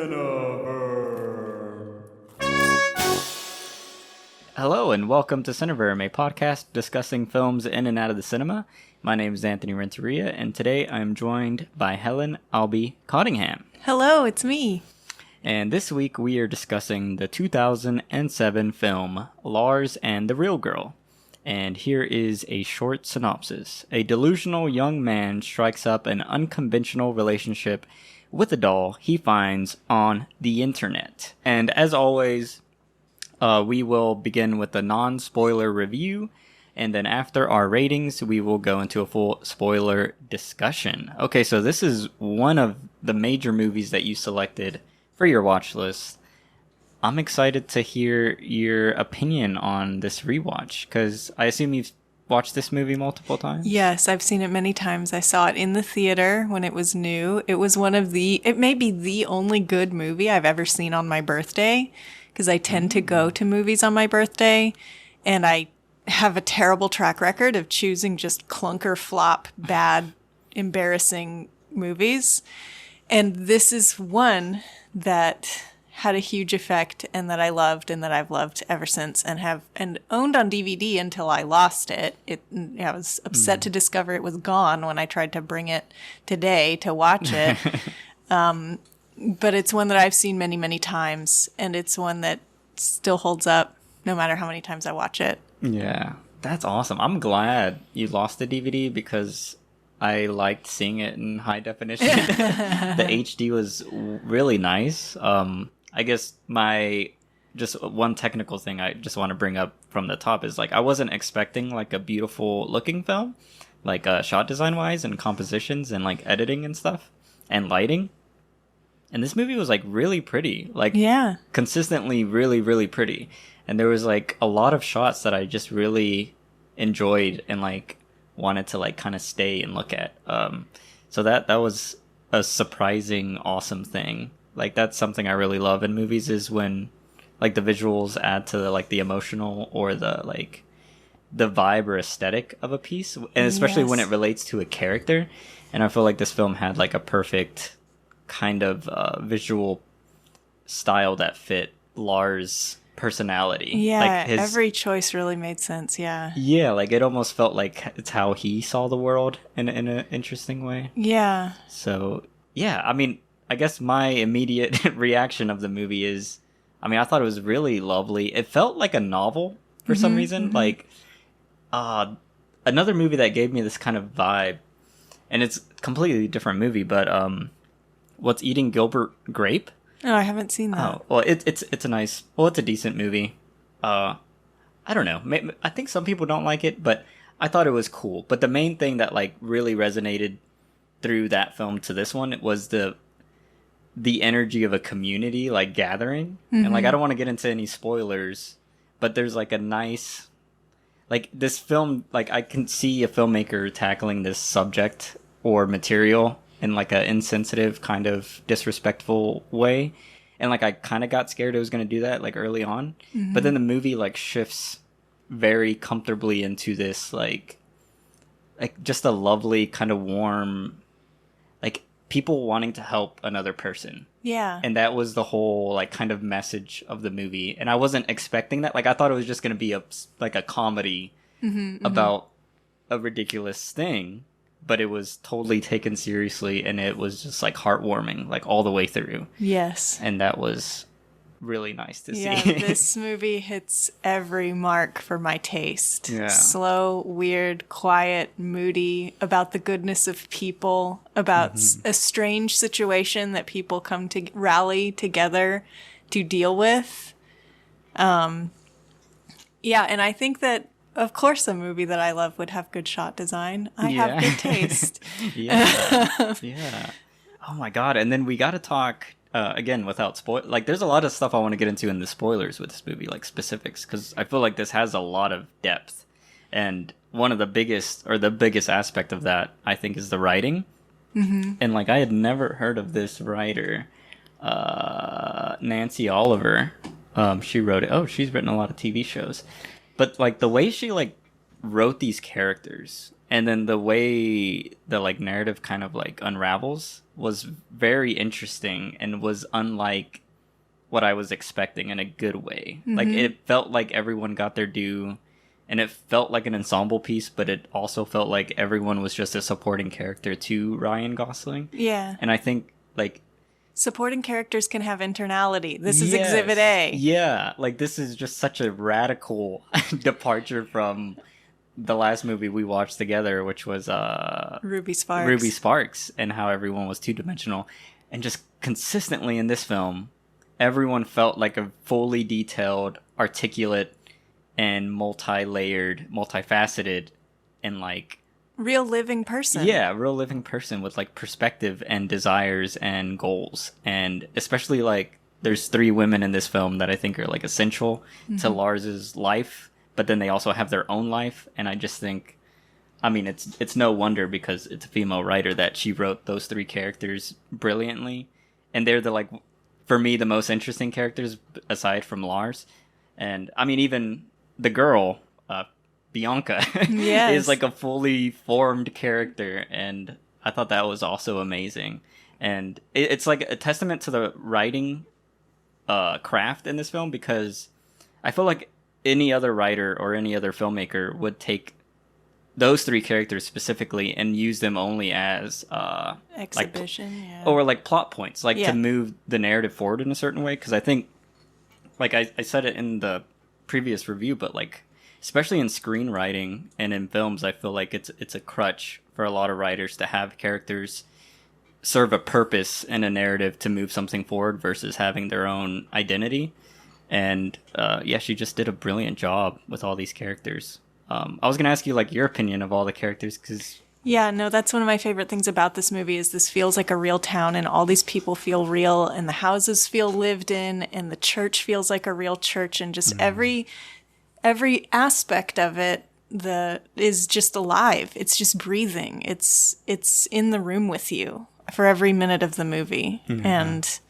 Cineverm. Hello and welcome to Cineverm, a podcast discussing films in and out of the cinema. My name is Anthony Renteria, and today I am joined by Helen Albee Cottingham. Hello, it's me. And this week we are discussing the 2007 film Lars and the Real Girl. And here is a short synopsis. A delusional young man strikes up an unconventional relationship with a doll he finds on the internet. And as always, we will begin with a non-spoiler review, and then after our ratings, we will go into a full spoiler discussion. Okay, so this is one of the major movies that you selected for your watch list. I'm excited to hear your opinion on this rewatch, because I assume you've watched this movie multiple times? Yes, I've seen it many times. I saw it in the theater when it was new. It was it may be the only good movie I've ever seen on my birthday, because I tend to go to movies on my birthday, and I have a terrible track record of choosing just clunker, flop, bad, embarrassing movies. And this is one that had a huge effect and that I loved and that I've loved ever since and owned on DVD until I lost it. I was upset to discover it was gone when I tried to bring it today to watch it. But it's one that I've seen many, many times, and it's one that still holds up no matter how many times I watch it. Yeah, that's awesome. I'm glad you lost the DVD because I liked seeing it in high definition. The HD was really nice. I guess just one technical thing I just want to bring up from the top is I wasn't expecting a beautiful looking film, shot design wise and compositions and editing and stuff and lighting. And this movie was really pretty, yeah, consistently really, really pretty. And there was a lot of shots that I just really enjoyed and wanted to kind of stay and look at. So that was a surprising, awesome thing. That's something I really love in movies is when the visuals add to the emotional or the vibe or aesthetic of a piece, and especially when it relates to a character. And I feel this film had a perfect kind of visual style that fit Lars' personality. Yeah, every choice really made sense. Yeah, it almost felt it's how he saw the world in an interesting way. Yeah. So yeah, I mean, I guess my immediate reaction of the movie is, I thought it was really lovely. It felt like a novel for some reason. Another movie that gave me this kind of vibe, and it's a completely different movie, but What's Eating Gilbert Grape? Oh, I haven't seen that. Oh, well, it's a decent movie. I don't know. I think some people don't like it, but I thought it was cool. But the main thing that really resonated through that film to this one was the energy of a community gathering. And I don't want to get into any spoilers, but there's a nice this film, I can see a filmmaker tackling this subject or material in an insensitive kind of disrespectful way, and I kind of got scared it was going to do that early on, but then the movie shifts very comfortably into this just a lovely kind of warm people wanting to help another person. Yeah. And that was the whole kind of message of the movie. And I wasn't expecting that. I thought it was just going to be a comedy about a ridiculous thing, but it was totally taken seriously, and it was just heartwarming all the way through. Yes. And that was really nice to see. Yeah, this movie hits every mark for my taste. Yeah. Slow, weird, quiet, moody, about the goodness of people, about a strange situation that people come to rally together to deal with. Yeah, and I think that, of course, a movie that I love would have good shot design. I have good taste. Yeah. Yeah. Oh my God. And then we got to talk, again, without spoil, there's a lot of stuff I want to get into in the spoilers with this movie, specifics, because I feel this has a lot of depth. And one of the biggest aspect of that, I think, is the writing. And I had never heard of this writer, Nancy Oliver. She wrote it. Oh, she's written a lot of TV shows. But the way she wrote these characters, and then the way the like narrative kind of like unravels was very interesting and was unlike what I was expecting in a good way. Like it felt like everyone got their due, and it felt like an ensemble piece, but it also felt like everyone was just a supporting character to Ryan Gosling. Yeah. And I think like Supporting characters can have internality. This is yes, Exhibit A. Yeah, like this is just such a radical departure from the last movie we watched together, which was Ruby Sparks. Ruby Sparks, and how everyone was two-dimensional. And just consistently in this film, everyone felt like a fully detailed, articulate, and multi-layered, multifaceted, and like Real living person. yeah, real living person with like perspective and desires and goals. And especially like there's 3 women in this film that I think are like essential to Lars's life, but then they also have their own life. And I just think, I mean, it's no wonder because it's a female writer that she wrote those 3 characters brilliantly. And they're the like, for me, the most interesting characters aside from Lars. And I mean, even the girl, Bianca, Yes. is like a fully formed character, and I thought that was also amazing. And it's like a testament to the writing craft in this film, because I feel like any other writer or any other filmmaker would take those 3 characters specifically and use them only as Exhibition, yeah. or like plot points, like Yeah. to move the narrative forward in a certain way. Because I think, like I said it in the previous review, but like especially in screenwriting and in films, I feel like it's a crutch for a lot of writers to have characters serve a purpose in a narrative to move something forward versus having their own identity. And yeah, she just did a brilliant job with all these characters. I was gonna ask you like your opinion of all the characters, because Yeah, no, that's one of my favorite things about this movie is this feels like a real town and all these people feel real and the houses feel lived in and the church feels like a real church and just every aspect of it is just alive. It's just breathing. It's in the room with you for every minute of the movie. And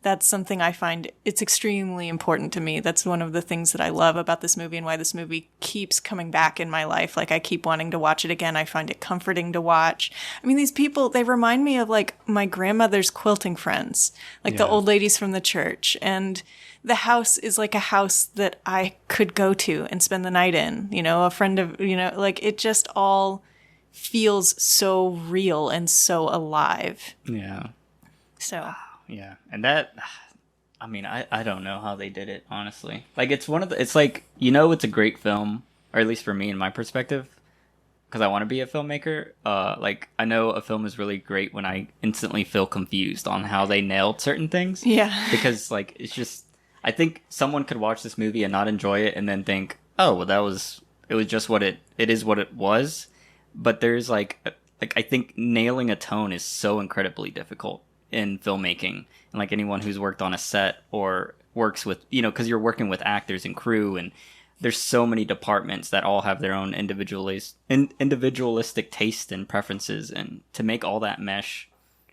that's something I find it's extremely important to me. That's one of the things that I love about this movie and why this movie keeps coming back in my life. Like I keep wanting to watch it again. I find it comforting to watch. I mean, these people, they remind me of like my grandmother's quilting friends, like the old ladies from the church. And the house is like a house that I could go to and spend the night in, you know, a friend of, you know, like it just all feels so real and so alive. yeah. So Yeah, and that, I mean, I don't know how they did it, honestly. Like, it's one of the, it's like, you know, it's a great film, or at least for me, in my perspective, because I want to be a filmmaker. Like, I know a film is really great when I instantly feel confused on how they nailed certain things. yeah. Because, like, it's just, I think someone could watch this movie and not enjoy it and then think, oh, well, it was just it is what it was. But there's, like, I think nailing a tone is so incredibly difficult in filmmaking, and like anyone who's worked on a set or works with, you know, because you're working with actors and crew, and there's so many departments that all have their own individualistic taste and preferences, and to make all that mesh,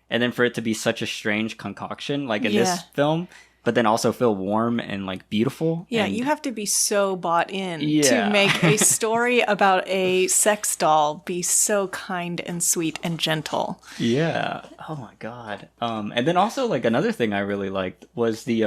and then for it to be such a strange concoction like in this film, but then also feel warm and like beautiful. Yeah, and you have to be so bought in to make a story about a sex doll be so kind and sweet and gentle. Yeah. Oh my god. And then also like another thing I really liked was the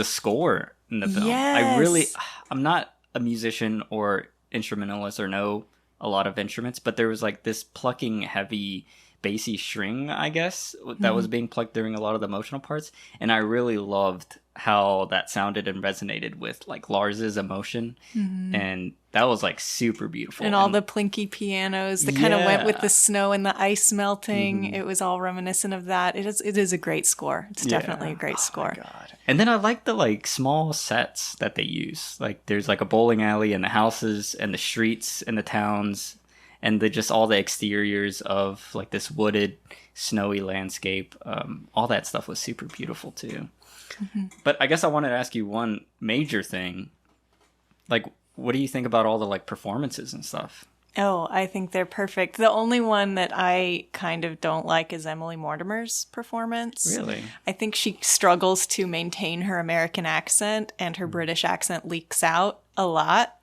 score in the film. Yes. I'm not a musician or instrumentalist or know a lot of instruments, but there was like this plucking heavy bassy string, I guess, that was being plucked during a lot of the emotional parts, and I really loved how that sounded and resonated with like Lars's emotion, and that was like super beautiful. And all the plinky pianos that kind of went with the snow and the ice melting. It was all reminiscent of that. It is a great score. It's definitely a great score. My God. And then I like the like small sets that they use. Like there's like a bowling alley and the houses and the streets and the towns, and just all the exteriors of like this wooded, snowy landscape. All that stuff was super beautiful too. But I guess I wanted to ask you one major thing. Like, what do you think about all the like performances and stuff? Oh, I think they're perfect. The only one that I kind of don't like is Emily Mortimer's performance. Really? I think she struggles to maintain her American accent, and her British accent leaks out a lot.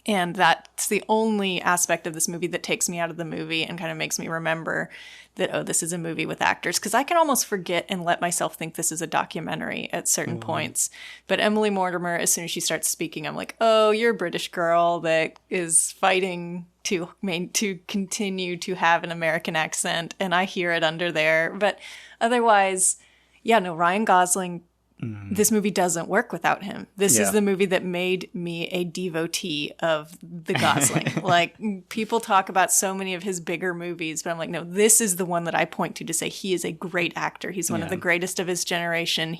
And that's the only aspect of this movie that takes me out of the movie and kind of makes me remember that, oh, this is a movie with actors. Because I can almost forget and let myself think this is a documentary at certain points. But Emily Mortimer, as soon as she starts speaking, I'm like, oh, you're a British girl that is fighting to continue to have an American accent. And I hear it under there. But otherwise, yeah, no, Ryan Gosling, this movie doesn't work without him. This is the movie that made me a devotee of the Gosling. Like, people talk about so many of his bigger movies, but I'm like, no, this is the one that I point to say he is a great actor. He's one of the greatest of his generation.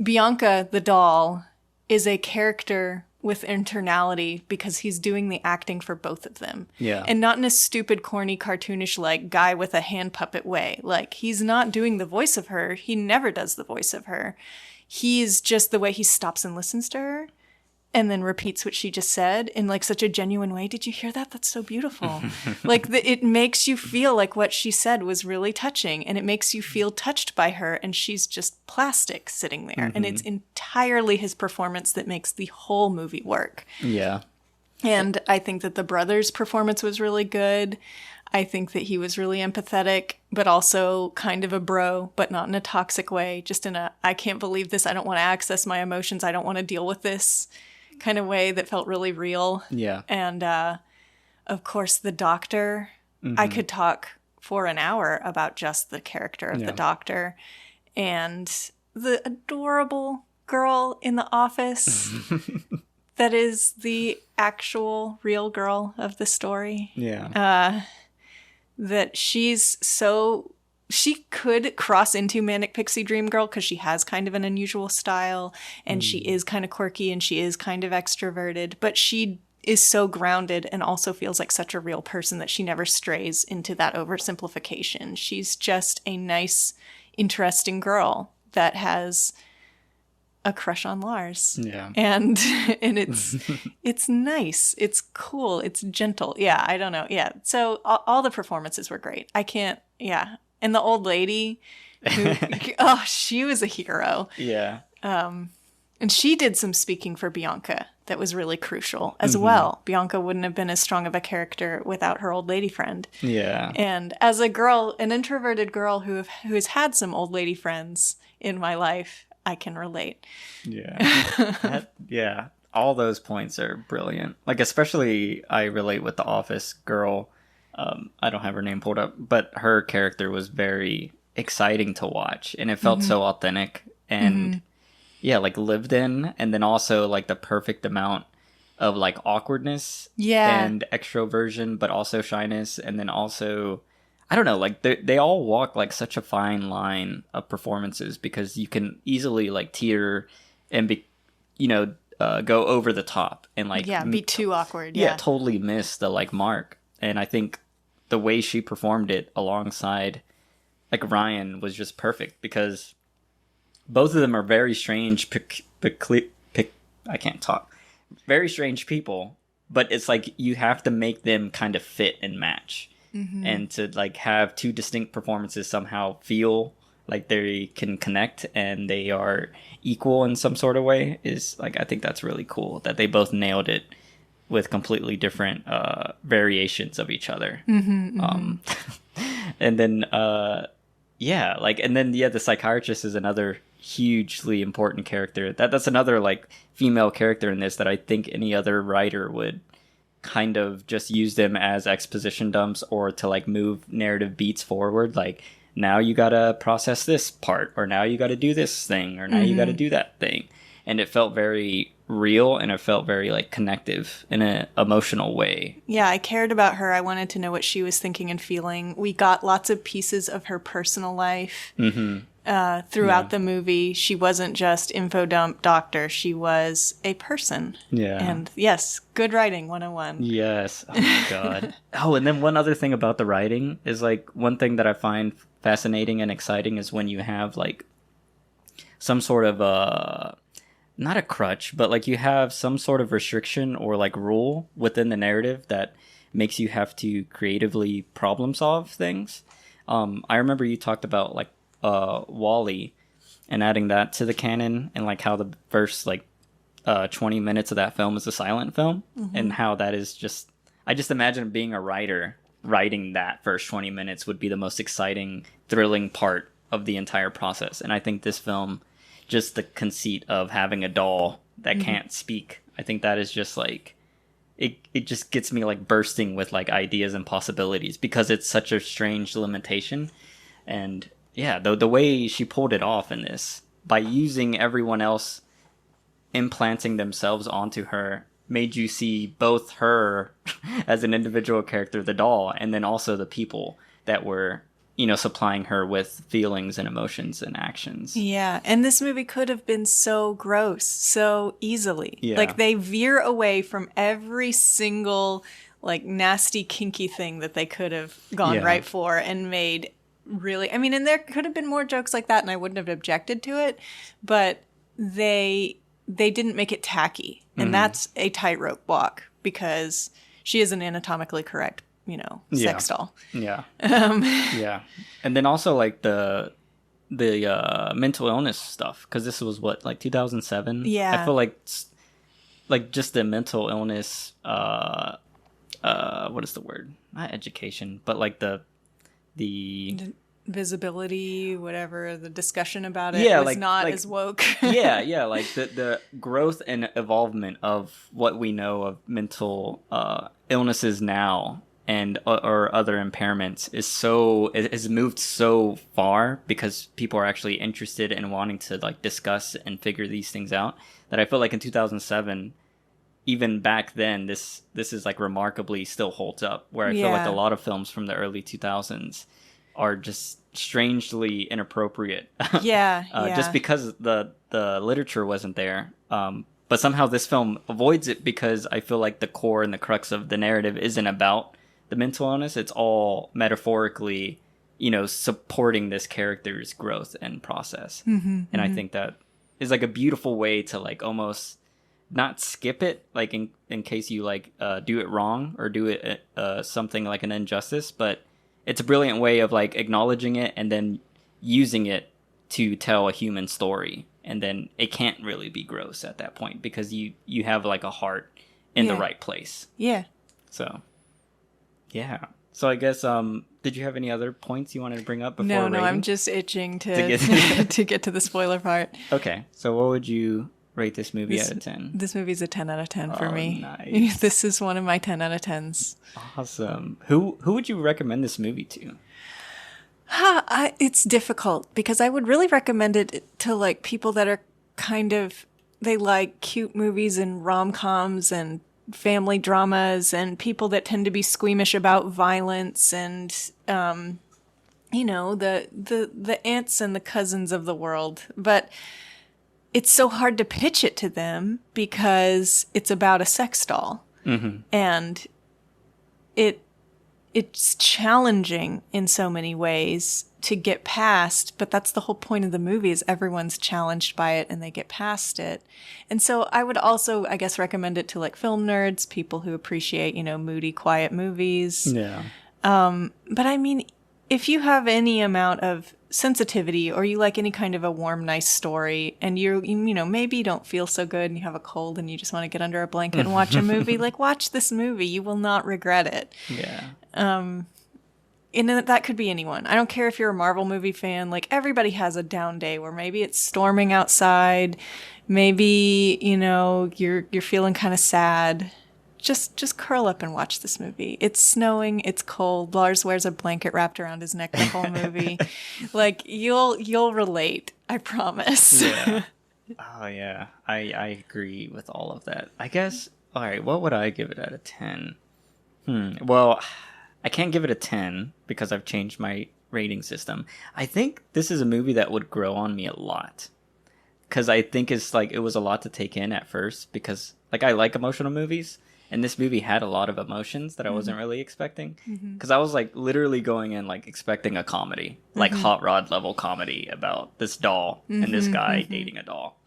Bianca, the doll, is a character with internality because he's doing the acting for both of them. Yeah. And not in a stupid, corny, cartoonish, like, guy with a hand puppet way. Like, he's not doing the voice of her. He never does the voice of her. He's just the way he stops and listens to her and then repeats what she just said in, like, such a genuine way. Did you hear that? That's so beautiful. Like, it makes you feel like what she said was really touching, and it makes you feel touched by her, and she's just plastic sitting there. And it's entirely his performance that makes the whole movie work. Yeah. And I think that the brother's performance was really good. I think that he was really empathetic, but also kind of a bro, but not in a toxic way. Just in a, I can't believe this. I don't want to access my emotions. I don't want to deal with this kind of way that felt really real. Yeah. And of course, the doctor, I could talk for an hour about just the character of the doctor and the adorable girl in the office that is the actual real girl of the story. Yeah. That she's so... She could cross into Manic Pixie Dream Girl because she has kind of an unusual style and she is kind of quirky and she is kind of extroverted, but she is so grounded and also feels like such a real person that she never strays into that oversimplification. She's just a nice, interesting girl that has a crush on Lars. Yeah. And it's nice. It's cool. It's gentle. Yeah, I don't know. Yeah. So all the performances were great. I can't, yeah. And the old lady, who, oh, she was a hero. Yeah. And she did some speaking for Bianca that was really crucial as well. Bianca wouldn't have been as strong of a character without her old lady friend. Yeah. And as a girl, an introverted girl who has had some old lady friends in my life, I can relate. Yeah. Yeah. All those points are brilliant. Like, especially I relate with the office girl. I don't have her name pulled up, but her character was very exciting to watch, and it felt so authentic and yeah, like lived in, and then also like the perfect amount of like awkwardness and extroversion, but also shyness, and then also I don't know, like they all walk like such a fine line of performances because you can easily like teeter and be, go over the top and like be too awkward. Yeah, totally miss the like mark. And I think the way she performed it alongside like Ryan was just perfect because both of them are very strange, I can't talk. Very strange people, but it's like you have to make them kind of fit and match. And to like have two distinct performances somehow feel like they can connect and they are equal in some sort of way is like, I think that's really cool that they both nailed it with completely different variations of each other. And then, the psychiatrist is another hugely important character. That's another like female character in this that I think any other writer would kind of just use them as exposition dumps or to like move narrative beats forward. Like, now you gotta process this part, or now you gotta do this thing, or now you gotta do that thing. And it felt very real, and it felt very like connective in an emotional way. Yeah, I cared about her. I wanted to know what she was thinking and feeling. We got lots of pieces of her personal life throughout the movie. She wasn't just info dump doctor. She was a person. Yeah. And yes, good writing 101. Yes. Oh my God. Oh, and then one other thing about the writing is like one thing that I find fascinating and exciting is when you have like some sort of not a crutch, but like you have some sort of restriction or like rule within the narrative that makes you have to creatively problem solve things. I remember you talked about like Wall-E and adding that to the canon and like how the first like 20 minutes of that film is a silent film, and how that is just, I just imagine being a writer, writing that first 20 minutes would be the most exciting, thrilling part of the entire process. And I think this film, just the conceit of having a doll that can't speak, I think that is just like, it just gets me like bursting with like ideas and possibilities, because it's such a strange limitation. And yeah, the way she pulled it off in this, by using everyone else implanting themselves onto her, made you see both her as an individual character, the doll, and then also the people that were, you know, supplying her with feelings and emotions and actions. Yeah, and this movie could have been so gross so easily. Yeah. Like, they veer away from every single, like, nasty, kinky thing that they could have gone right for and made really... I mean, and there could have been more jokes like that, and I wouldn't have objected to it, but they didn't make it tacky. And that's a tightrope walk, because she is an anatomically correct, you know, sex doll. Yeah. Yeah. And then also like the mental illness stuff, because this was what, like 2007? Yeah. I feel like just the mental illness, what is the word? Not education, but like the visibility, whatever, the discussion about it was not as woke. yeah, like the growth and evolvement of what we know of mental illnesses now, and or other impairments, has moved so far, because people are actually interested in wanting to like discuss and figure these things out, that I feel like in 2007, even back then, this is like remarkably still holds up, where I feel like a lot of films from the early 2000s are just strangely inappropriate. Just because the literature wasn't there. But somehow this film avoids it, because I feel like the core and the crux of the narrative isn't about the mental illness. It's all metaphorically, you know, supporting this character's growth and process. And I think that is like a beautiful way to like almost not skip it, like in case you like do it wrong or do it something like an injustice, but it's a brilliant way of like acknowledging it and then using it to tell a human story. And then it can't really be gross at that point, because you have like a heart in the right place. Yeah. So, yeah. So I guess, did you have any other points you wanted to bring up before rating? No, I'm just itching to to get to the spoiler part. Okay. So what would you rate this movie out of 10? This movie's a 10 out of 10 for me. Nice. This is one of my 10 out of 10s. Awesome. Who would you recommend this movie to? It's difficult, because I would really recommend it to like people that are kind of, they like cute movies and rom-coms and family dramas, and people that tend to be squeamish about violence and you know, the aunts and the cousins of the world. But it's so hard to pitch it to them, because it's about a sex doll. And it's challenging in so many ways to get past, but that's the whole point of the movie, is everyone's challenged by it and they get past it. And so I would also, I guess, recommend it to like film nerds, people who appreciate, you know, moody, quiet movies. Yeah. But I mean, if you have any amount of sensitivity, or you like any kind of a warm, nice story, and you know, maybe you don't feel so good and you have a cold and you just want to get under a blanket and watch a movie, like watch this movie. You will not regret it. Yeah. And that could be anyone. I don't care if you're a Marvel movie fan. Like, everybody has a down day where maybe it's storming outside, maybe, you know, you're feeling kind of sad. Just curl up and watch this movie. It's snowing, it's cold. Lars wears a blanket wrapped around his neck the whole movie. Like, you'll relate, I promise. Yeah. Oh yeah, I agree with all of that. I guess, all right, what would I give it out of 10? Well, I can't give it a 10 because I've changed my rating system. I think this is a movie that would grow on me a lot, because I think it's like, it was a lot to take in at first, because like I like emotional movies, and this movie had a lot of emotions that I wasn't really expecting, because I was like literally going in like expecting a comedy, like Hot Rod level comedy about this doll and this guy dating a doll.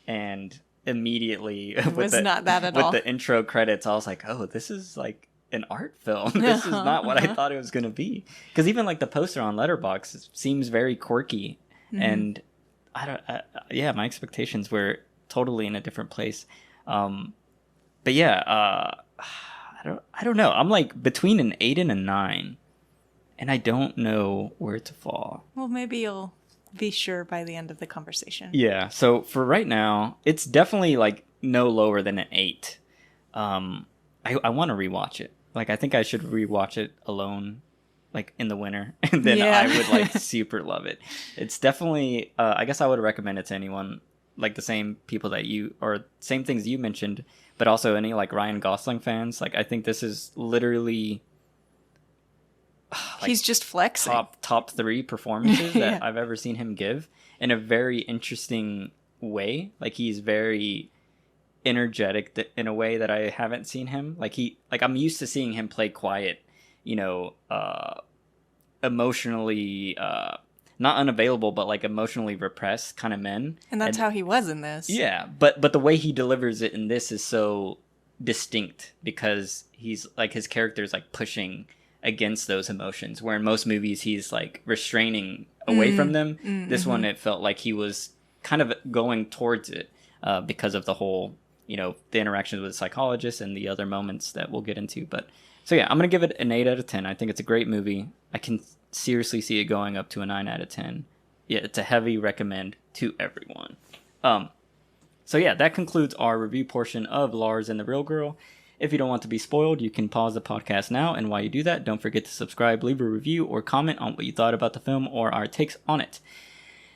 And immediately with not that at all. With the intro credits, I was like, oh, this is like an art film. This is not what I thought it was going to be. Because even like the poster on Letterboxd seems very quirky, and my expectations were totally in a different place. But yeah, I don't know. I'm like between an 8 and a 9, and I don't know where to fall. Well, maybe you'll be sure by the end of the conversation. Yeah. So for right now, it's definitely like no lower than an 8. I want to rewatch it. Like I think I should rewatch it alone, like in the winter, and then Yeah. I would like super love it. It's definitely. I guess I would recommend it to anyone, like the same people that you or same things you mentioned, but also any like Ryan Gosling fans. Like I think this is literally. Like, he's just flexing. Top 3 performances Yeah. that I've ever seen him give in a very interesting way. Like he's very energetic in a way that I haven't seen him. Like I'm used to seeing him play quiet, emotionally not unavailable, but like emotionally repressed kind of men. And that's how he was in this. Yeah, but the way he delivers it in this is so distinct because he's like his character is like pushing against those emotions, where in most movies he's like restraining away from them. This one, it felt like he was kind of going towards it because of the whole, the interactions with the psychologist and the other moments that we'll get into. But so yeah, I'm gonna give it an 8 out of 10. I think it's a great movie. I can seriously see it going up to a 9 out of 10. Yeah, it's a heavy recommend to everyone. So yeah, that concludes our review portion of Lars and the Real Girl. If you don't want to be spoiled, you can pause the podcast now, and while you do that, don't forget to subscribe, leave a review, or comment on what you thought about the film or our takes on it.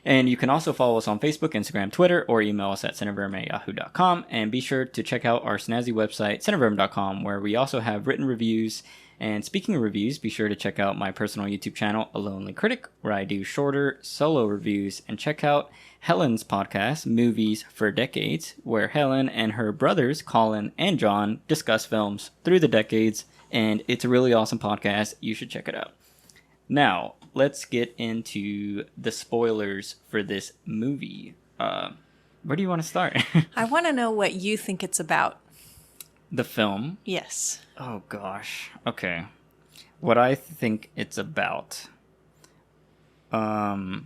And you can also follow us on Facebook, Instagram, Twitter, or email us at cineverm@yahoo.com, and be sure to check out our snazzy website, cineverm.com, where we also have written reviews. And speaking of reviews, be sure to check out my personal YouTube channel, A Lonely Critic, where I do shorter solo reviews, and check out Helen's podcast, Movies for Decades, where Helen and her brothers, Colin and John, discuss films through the decades, and it's a really awesome podcast. You should check it out. Now, let's get into the spoilers for this movie. Where do you want to start? I want to know what you think it's about. The film? Yes. Oh, gosh. Okay. What I think it's about. What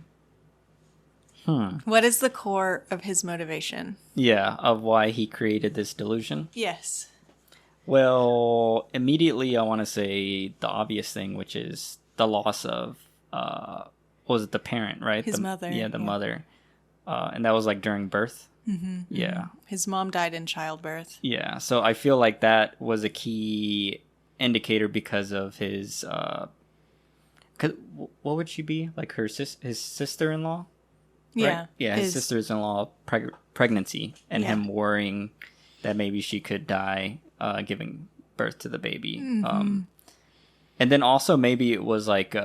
is the core of his motivation? Yeah, of why he created this delusion. Yes. Well, immediately I want to say the obvious thing, which is the loss of, was it the parent, right? His mother. Yeah, the mother. And that was like during birth. Mm-hmm. Yeah. His mom died in childbirth. Yeah, so I feel like that was a key indicator because of his, 'cause what would she be? Like his sister-in-law? Right? Yeah. Yeah, his sister-in-law pregnancy and Yeah. him worrying that maybe she could die giving birth to the baby. Mm-hmm. And then also maybe it was like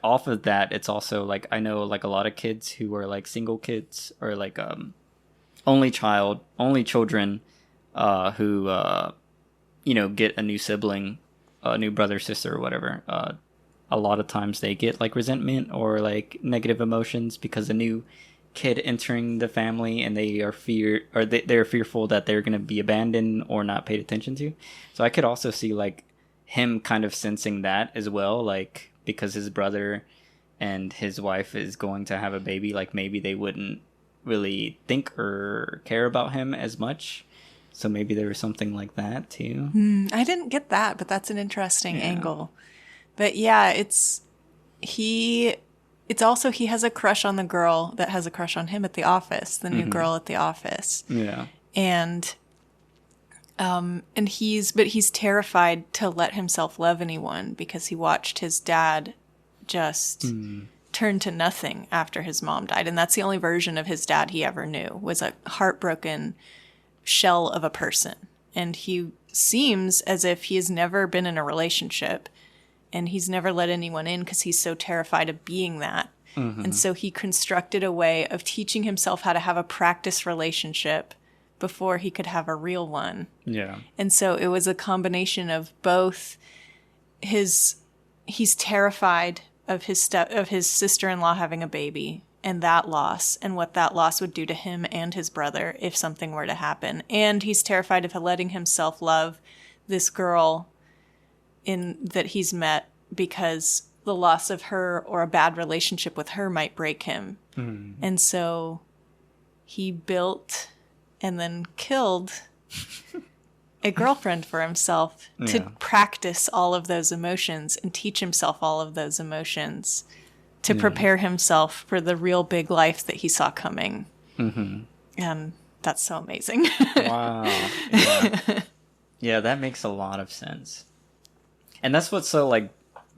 off of that, it's also like I know like a lot of kids who are like single kids or like only children who get a new sibling, a new brother, sister, or whatever. A lot of times they get like resentment or like negative emotions because a new kid entering the family, and they are they're fearful that they're going to be abandoned or not paid attention to. So I could also see like him kind of sensing that as well, like because his brother and his wife is going to have a baby, like maybe they wouldn't really think or care about him as much. So maybe there was something like that too. I didn't get that, but that's an interesting angle. But yeah, it's also he has a crush on the girl that has a crush on him at the office, the new girl at the office. Yeah. And he's terrified to let himself love anyone because he watched his dad just turn to nothing after his mom died. And that's the only version of his dad he ever knew, was a heartbroken shell of a person. And he seems as if he has never been in a relationship, and he's never let anyone in because he's so terrified of being that. And so he constructed a way of teaching himself how to have a practice relationship before he could have a real one. Yeah. And so it was a combination of both he's terrified of his sister-in-law having a baby and that loss and what that loss would do to him and his brother if something were to happen. And he's terrified of letting himself love this girl that he's met because the loss of her or a bad relationship with her might break him. And so he built and then killed a girlfriend for himself to Yeah. practice all of those emotions and teach himself all of those emotions to prepare himself for the real big life that he saw coming. Mm-hmm. And that's so amazing. Wow. Yeah. Yeah, that makes a lot of sense. And that's what's so like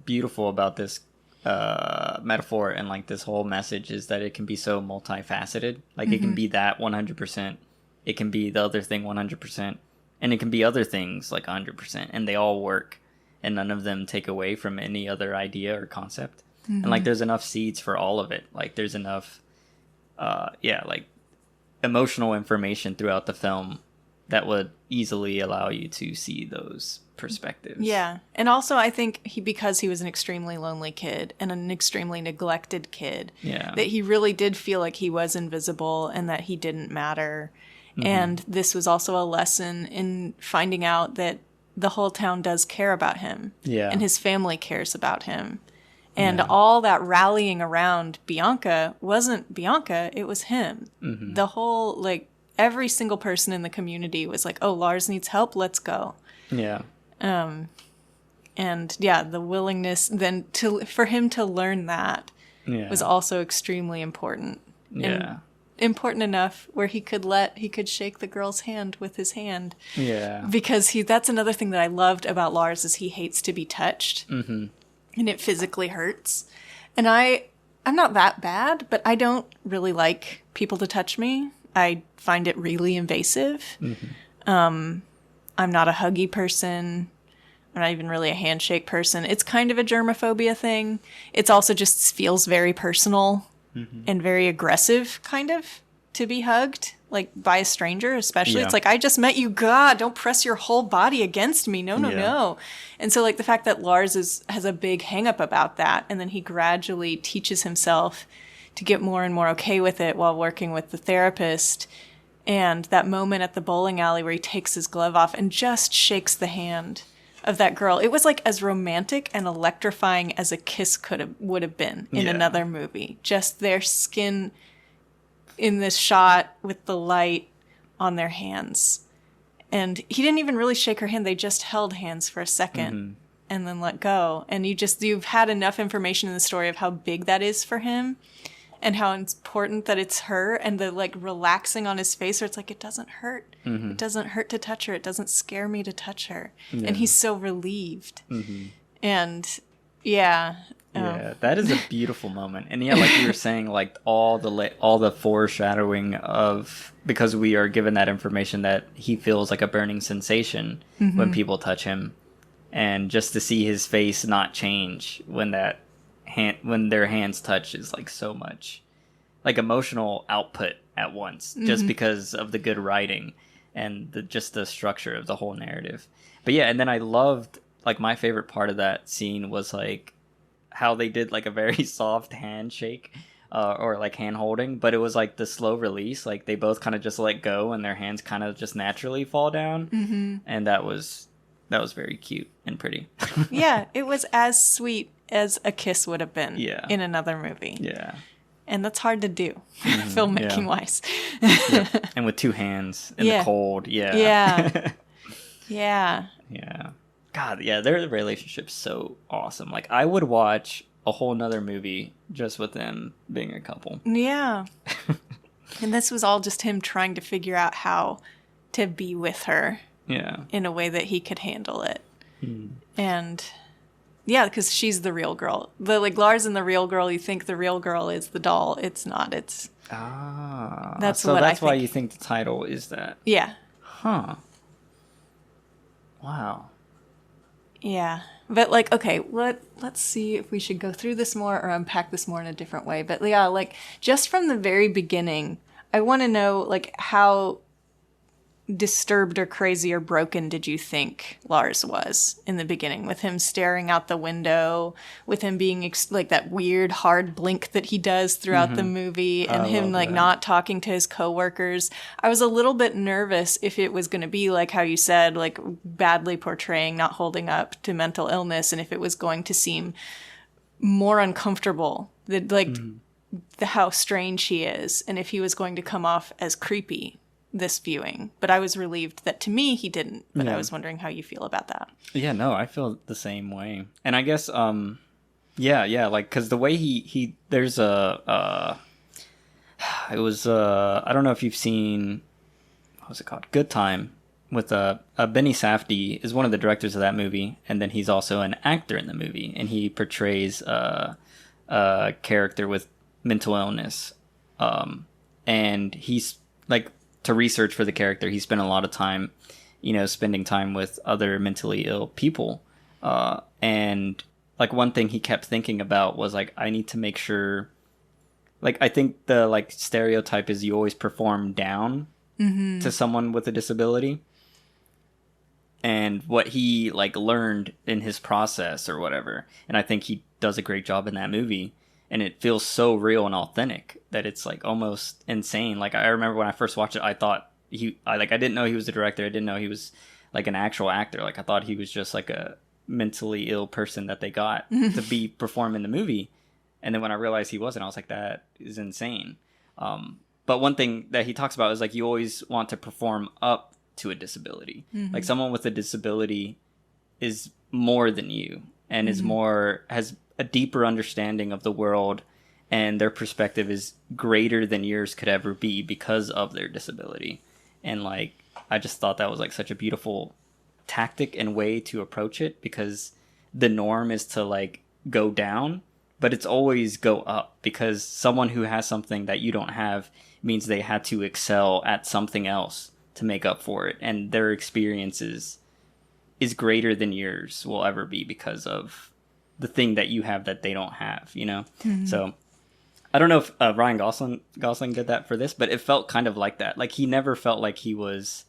beautiful about this metaphor and like this whole message is that it can be so multifaceted. Like it can be that 100%. It can be the other thing 100%. And it can be other things like 100%. And they all work. And none of them take away from any other idea or concept. And like there's enough seeds for all of it. Like there's enough like emotional information throughout the film that would easily allow you to see those perspectives. Yeah. And also I think because he was an extremely lonely kid and an extremely neglected kid, that he really did feel like he was invisible and that he didn't matter. Mm-hmm. And this was also a lesson in finding out that the whole town does care about him. Yeah. And his family cares about him. And all that rallying around Bianca wasn't Bianca, it was him. Mm-hmm. The whole, like, every single person in the community was like, oh, Lars needs help, let's go. Yeah. And yeah, the willingness then for him to learn that was also extremely important. Yeah. And important enough where he could shake the girl's hand with his hand. Yeah. Because that's another thing that I loved about Lars is he hates to be touched. Mm-hmm. And it physically hurts. And I'm not that bad, but I don't really like people to touch me. I find it really invasive. Mm-hmm. I'm not a huggy person. I'm not even really a handshake person. It's kind of a germophobia thing. It's also just feels very personal and very aggressive, kind of, to be hugged, like by a stranger, especially. Yeah. It's like, I just met you. God, don't press your whole body against me. No. And so like the fact that Lars has a big hang up about that, and then he gradually teaches himself to get more and more okay with it while working with the therapist. And that moment at the bowling alley where he takes his glove off and just shakes the hand of that girl. It was like as romantic and electrifying as a kiss would have been in another movie. Just their skin in this shot with the light on their hands. And he didn't even really shake her hand. They just held hands for a second and then let go. And you've had enough information in the story of how big that is for him and how important that it's her, and the like relaxing on his face where it's like, it doesn't hurt. Mm-hmm. It doesn't hurt to touch her. It doesn't scare me to touch her. Yeah. And he's so relieved. Mm-hmm. And yeah, that is a beautiful moment. And yeah, like you were saying, like all the foreshadowing of, because we are given that information that he feels like a burning sensation when people touch him, and just to see his face not change when their hands touch is like so much like emotional output at once, just because of the good writing and just the structure of the whole narrative. But yeah, and then I loved, like, my favorite part of that scene was like how they did like a very soft handshake or like hand holding, but it was like the slow release, like they both kind of just let go and their hands kind of just naturally fall down. And that was very cute and pretty. Yeah, it was as sweet as a kiss would have been in another movie. Yeah. And that's hard to do, filmmaking wise. And with two hands in the cold. Yeah. Yeah. Yeah. Yeah. God, yeah, their relationship's so awesome. Like, I would watch a whole nother movie just with them being a couple. Yeah. And this was all just him trying to figure out how to be with her. Yeah. In a way that he could handle it. And yeah, because she's the real girl. Like Lars and the real girl, you think the real girl is the doll. It's not. That's why you think the title is that. Yeah. Huh. Wow. Yeah. But like, okay, let's see if we should go through this more or unpack this more in a different way. But yeah, like just from the very beginning, I want to know like how disturbed or crazy or broken did you think Lars was in the beginning, with him staring out the window, with him being like that weird hard blink that he does throughout the movie, and him like not talking to his coworkers. I was a little bit nervous if it was going to be like how you said, like badly portraying not holding up to mental illness, and if it was going to seem more uncomfortable, that like how strange he is, and if he was going to come off as creepy this viewing, but I was relieved that to me he didn't. But Yeah. I was wondering how you feel about that. Yeah, no, I feel the same way. And I guess, yeah, like, because the way there's it was, I don't know if you've seen, what was it called? Good Time, with Benny Safdie is one of the directors of that movie, and then he's also an actor in the movie, and he portrays a character with mental illness. And he's, like, to research for the character, he spent a lot of time, spending time with other mentally ill people. And, like, one thing he kept thinking about was, like, I need to make sure, like, I think the, like, stereotype is you always perform down to someone with a disability. And what he, like, learned in his process or whatever. And I think he does a great job in that movie. And it feels so real and authentic that it's, like, almost insane. Like, I remember when I first watched it, I thought I didn't know he was the director. I didn't know he was, like, an actual actor. Like, I thought he was just, like, a mentally ill person that they got to be perform in the movie. And then when I realized he wasn't, I was like, that is insane. But one thing that he talks about is, like, you always want to perform up to a disability. Like, someone with a disability is more than you and has a deeper understanding of the world, and their perspective is greater than yours could ever be because of their disability. And, like, I just thought that was, like, such a beautiful tactic and way to approach it, because the norm is to, like, go down, but it's always go up, because someone who has something that you don't have means they had to excel at something else to make up for it, and their experiences is greater than yours will ever be because of the thing that you have that they don't have, So I don't know if Ryan Gosling did that for this, but it felt kind of like that. Like, he never felt like he was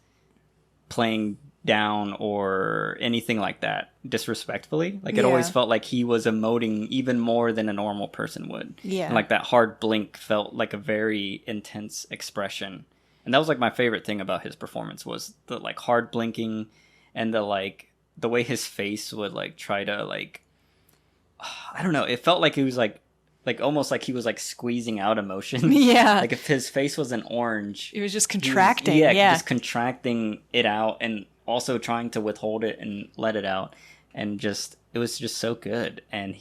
playing down or anything like that disrespectfully. Like, it always felt like he was emoting even more than a normal person would. Yeah. And, like, that hard blink felt like a very intense expression. And that was, like, my favorite thing about his performance was the, like, hard blinking and the, like, the way his face would, like, try to, like, I don't know. It felt like he was, like almost like he was, like, squeezing out emotion. Yeah. Like, if his face was an orange, It was just contracting. just contracting it out and also trying to withhold it and let it out. And just, it was just so good. And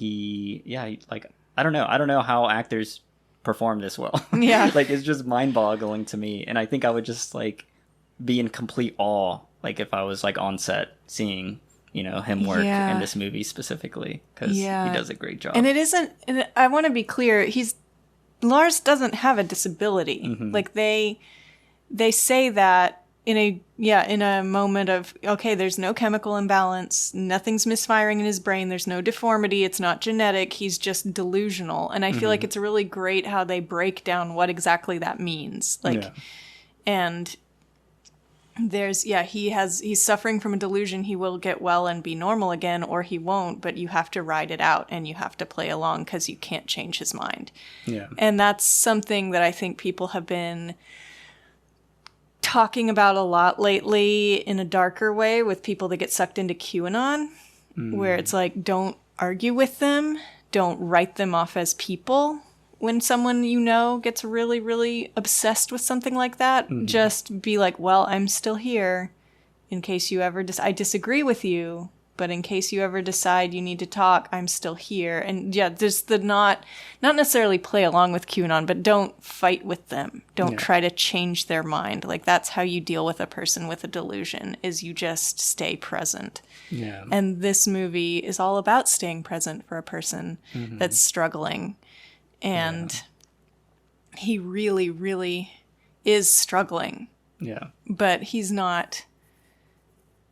like, I don't know how actors perform this well. Yeah. Like, it's just mind-boggling to me. And I think I would just, like, be in complete awe, like, if I was, like, on set seeing, him work in this movie specifically, because he does a great job. And it isn't, and I want to be clear, Lars doesn't have a disability. Like, they say that in a moment of, okay, there's no chemical imbalance, nothing's misfiring in his brain, there's no deformity, it's not genetic, he's just delusional. And I feel like it's really great how they break down what exactly that means. Like, and there's, he's suffering from a delusion. He will get well and be normal again, or he won't, but you have to ride it out and you have to play along because you can't change his mind. Yeah. And that's something that I think people have been talking about a lot lately in a darker way with people that get sucked into QAnon, where it's like, don't argue with them, don't write them off as people. When someone gets really, really obsessed with something like that, just be like, well, I'm still here in case you ever I disagree with you, but in case you ever decide you need to talk, I'm still here. And there's the not necessarily play along with QAnon, but don't fight with them. Don't try to change their mind. Like, that's how you deal with a person with a delusion, is you just stay present. Yeah. And this movie is all about staying present for a person that's struggling. And he really, really is struggling. Yeah. But he's not.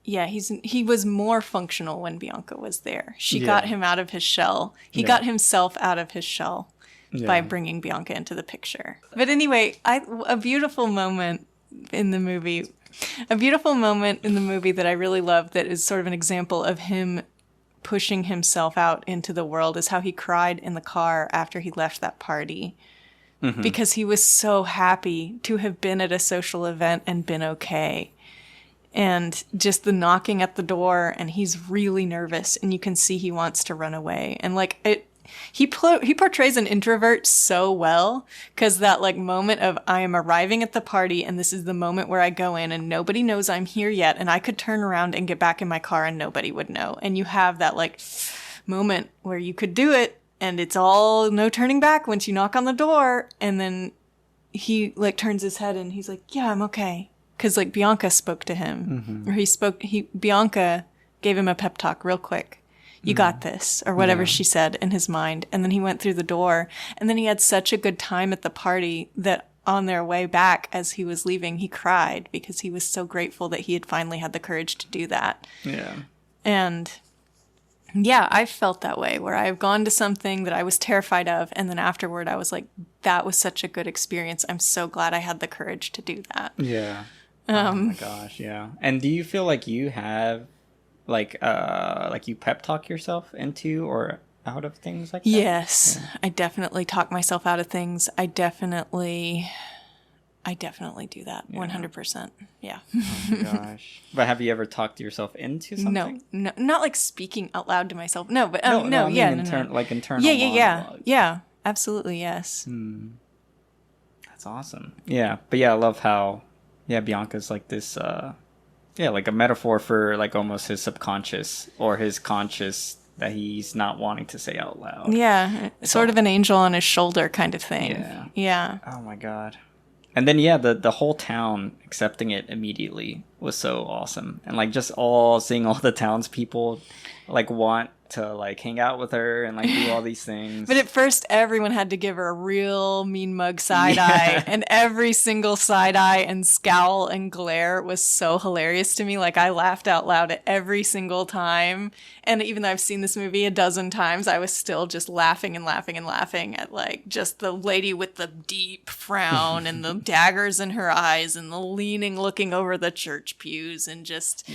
Yeah, he was more functional when Bianca was there. She got him out of his shell. He got himself out of his shell by bringing Bianca into the picture. But anyway, a beautiful moment in the movie that I really love, that is sort of an example of him pushing himself out into the world, is how he cried in the car after he left that party. Because he was so happy to have been at a social event and been okay. And just the knocking at the door, and he's really nervous, and you can see he wants to run away. And, like, he portrays an introvert so well, because that like moment of I am arriving at the party and this is the moment where I go in and nobody knows I'm here yet, and I could turn around and get back in my car and nobody would know. And you have that like moment where you could do it and it's all no turning back once you knock on the door. And then he like turns his head and he's like, yeah, I'm okay. Because like Bianca spoke to him, or Bianca gave him a pep talk real quick. You got this, or whatever she said in his mind. And then he went through the door, and then he had such a good time at the party that on their way back, as he was leaving, he cried because he was so grateful that he had finally had the courage to do that. Yeah. And yeah, I've felt that way, where I've gone to something that I was terrified of, and then afterward I was like, that was such a good experience. I'm so glad I had the courage to do that. Yeah. Oh my gosh, yeah. And do you feel like you have like you pep talk yourself into or out of things like that? Yes, yeah. I definitely talk myself out of things. I definitely do that. 100%. Yeah. Oh my gosh. But have you ever talked yourself into something? No, not like speaking out loud to myself. No, but no, yeah, like internal monologues. Yeah, absolutely, yes. That's awesome. Yeah, but yeah, I love how Bianca's like this like a metaphor for like almost his subconscious or his conscious that he's not wanting to say out loud. Yeah, it's sort of an angel on his shoulder kind of thing. Yeah. Yeah. Oh my god. And then the whole town accepting it immediately was so awesome. And like just seeing all the townspeople like want to like hang out with her and like do all these things. But at first everyone had to give her a real mean mug side eye, and every single side eye and scowl and glare was so hilarious to me. Like I laughed out loud at every single time. And even though I've seen this movie a dozen times, I was still just laughing and laughing and laughing at like just the lady with the deep frown and the daggers in her eyes and the leaning looking over the church pews, and just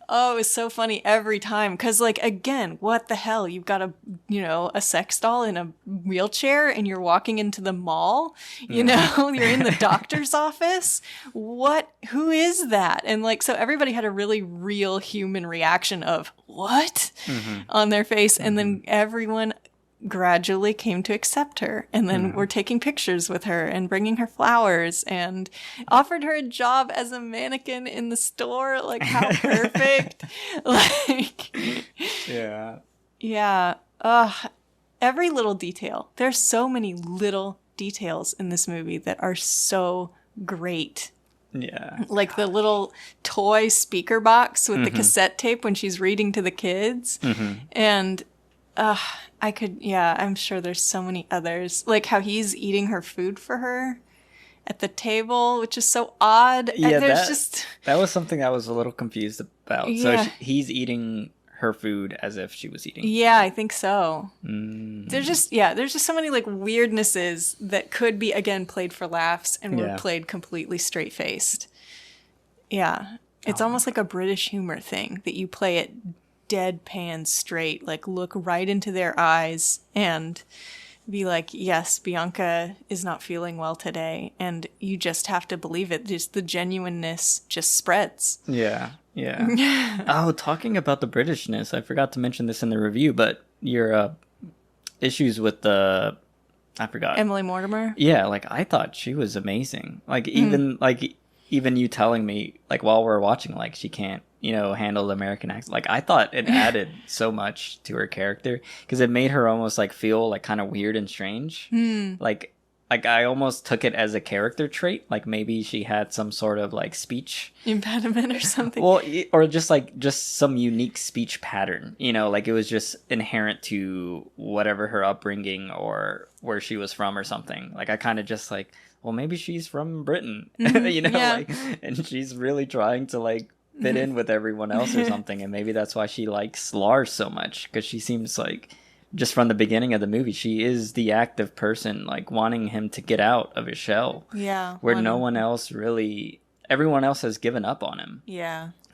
oh, it was so funny every time. Because like again, what the hell, you've got a sex doll in a wheelchair and you're walking into the mall, you're in the doctor's office, who is that? And like, so everybody had a really real human reaction of what on their face, and then everyone gradually came to accept her, and then we're taking pictures with her and bringing her flowers and offered her a job as a mannequin in the store. Like how perfect. Like yeah every little detail. There's so many little details in this movie that are so great. Yeah. Like the little toy speaker box with the cassette tape when she's reading to the kids. And I'm sure there's so many others. Like how he's eating her food for her at the table, which is so odd. Yeah, that was something I was a little confused about. Yeah. So he's eating her food as if she was eating. Yeah, I think so. There's just so many like weirdnesses that could be again played for laughs and were played completely straight faced. Yeah, it's almost like a British humor thing that you play it deadpan straight, like look right into their eyes and be like, yes, Bianca is not feeling well today, and you just have to believe it. Just the genuineness just spreads. Yeah. Oh, talking about the Britishness, I forgot to mention this in the review, but your issues with I forgot. Emily Mortimer? Yeah, like I thought she was amazing. Like even you telling me like while we're watching, like she can't handle the American accent. Like I thought it added so much to her character because it made her almost like feel like kind of weird and strange. Like I almost took it as a character trait. Like maybe she had some sort of like speech impediment or something. Well, or just some unique speech pattern. Like it was just inherent to whatever her upbringing or where she was from or something. Like I kind of just like, well, maybe she's from Britain, like, and she's really trying to like fit in with everyone else or something, and maybe that's why she likes Lars so much, because she seems like just from the beginning of the movie she is the active person like wanting him to get out of his shell, where everyone else has given up on him.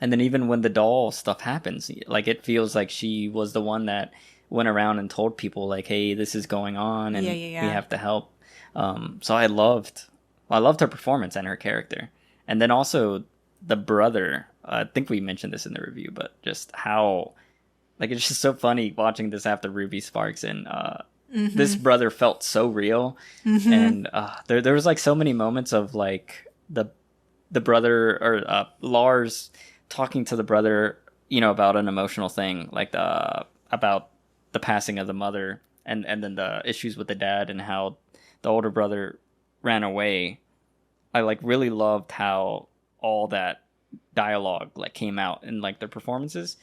And then even when the doll stuff happens, like it feels like she was the one that went around and told people like, hey, this is going on and we have to help. So I loved her performance and her character. And then also the brother, I think we mentioned this in the review, but just how, like, it's just so funny watching this after Ruby Sparks and this brother felt so real. And there was like so many moments of like the brother or Lars talking to the brother, about an emotional thing, like about the passing of the mother, and then the issues with the dad and how the older brother ran away. I like really loved how all that dialogue like came out in like their performances,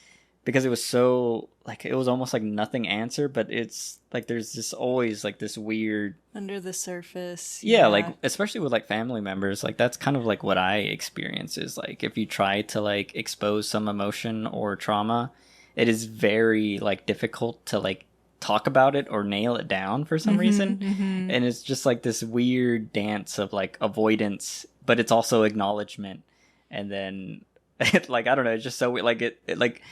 because it was so like it was almost like nothing answer, but it's like there's just always like this weird under the surface. Yeah, like especially with like family members, like that's kind of like what I experience is like if you try to like expose some emotion or trauma, it is very like difficult to like talk about it or nail it down for some reason. And it's just like this weird dance of like avoidance, but it's also acknowledgement. And then like I don't know, it's just so like it like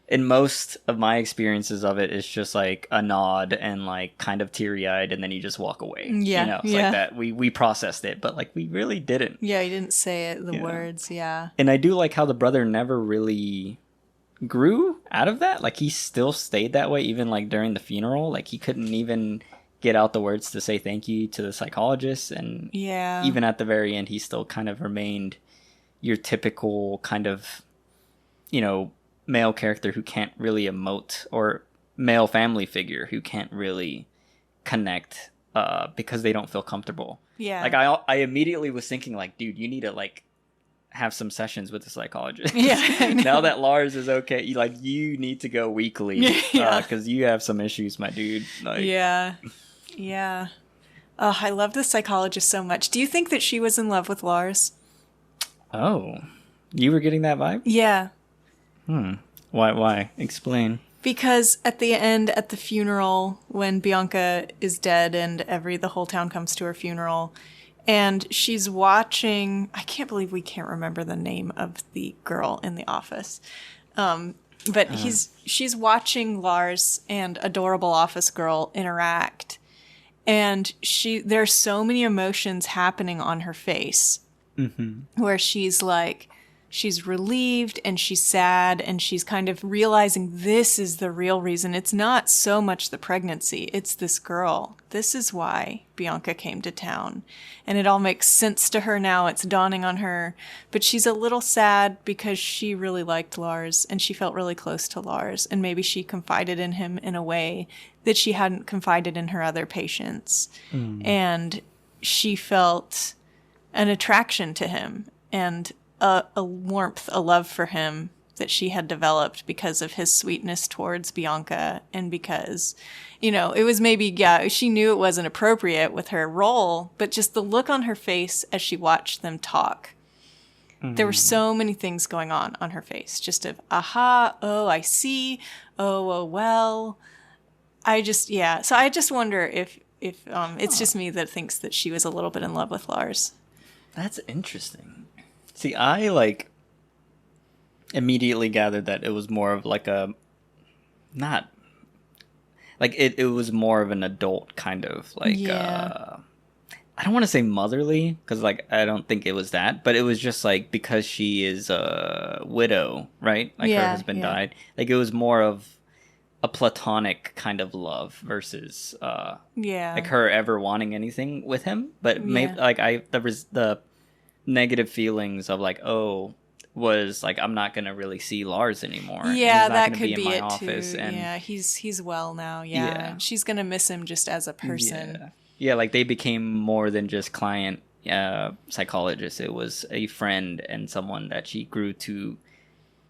in most of my experiences of it, it's just like a nod and like kind of teary-eyed, and then you just walk away. Yeah, It's like that. We processed it, but like we really didn't. Yeah, you didn't say it, the words, yeah. And I do like how the brother never really grew out of that. Like he still stayed that way, even like during the funeral. Like he couldn't even get out the words to say thank you to the psychologist, and even at the very end, he still kind of remained your typical kind of, male character who can't really emote, or male family figure who can't really connect because they don't feel comfortable. Yeah. Like I immediately was thinking like, dude, you need to like have some sessions with the psychologist. Yeah. Now that Lars is okay, you need to go weekly because you have some issues, my dude. Like, yeah. Oh, I love the psychologist so much. Do you think that she was in love with Lars? Oh, you were getting that vibe? Yeah. Why? Explain. Because at the end, at the funeral, when Bianca is dead and the whole town comes to her funeral, and she's watching, I can't believe we can't remember the name of the girl in the office. But she's watching Lars and adorable office girl interact, and there's so many emotions happening on her face, where she's like, she's relieved and she's sad and she's kind of realizing this is the real reason. It's not so much the pregnancy, it's this girl. This is why Bianca came to town. And it all makes sense to her now. It's dawning on her. But she's a little sad because she really liked Lars and she felt really close to Lars. And maybe she confided in him in a way that she hadn't confided in her other patients. And she felt an attraction to him and a warmth, a love for him that she had developed because of his sweetness towards Bianca, and because, it was maybe, she knew it wasn't appropriate with her role, but just the look on her face as she watched them talk. There were so many things going on her face, just of, aha, oh, I see, oh, well. So I just wonder if it's just me that thinks that she was a little bit in love with Lars. That's interesting. See, I like immediately gathered that it was more of like it was more of an adult kind of like, I don't want to say motherly, because like I don't think it was that, but it was just like because she is a widow, right? Like her husband died. Like it was more of a platonic kind of love versus like her ever wanting anything with him. But maybe like the negative feelings of like, was like, I'm not gonna really see Lars anymore. Yeah, that could be it office too. And he's well now. Yeah, she's gonna miss him just as a person. Yeah, like they became more than just client psychologist. It was a friend and someone that she grew to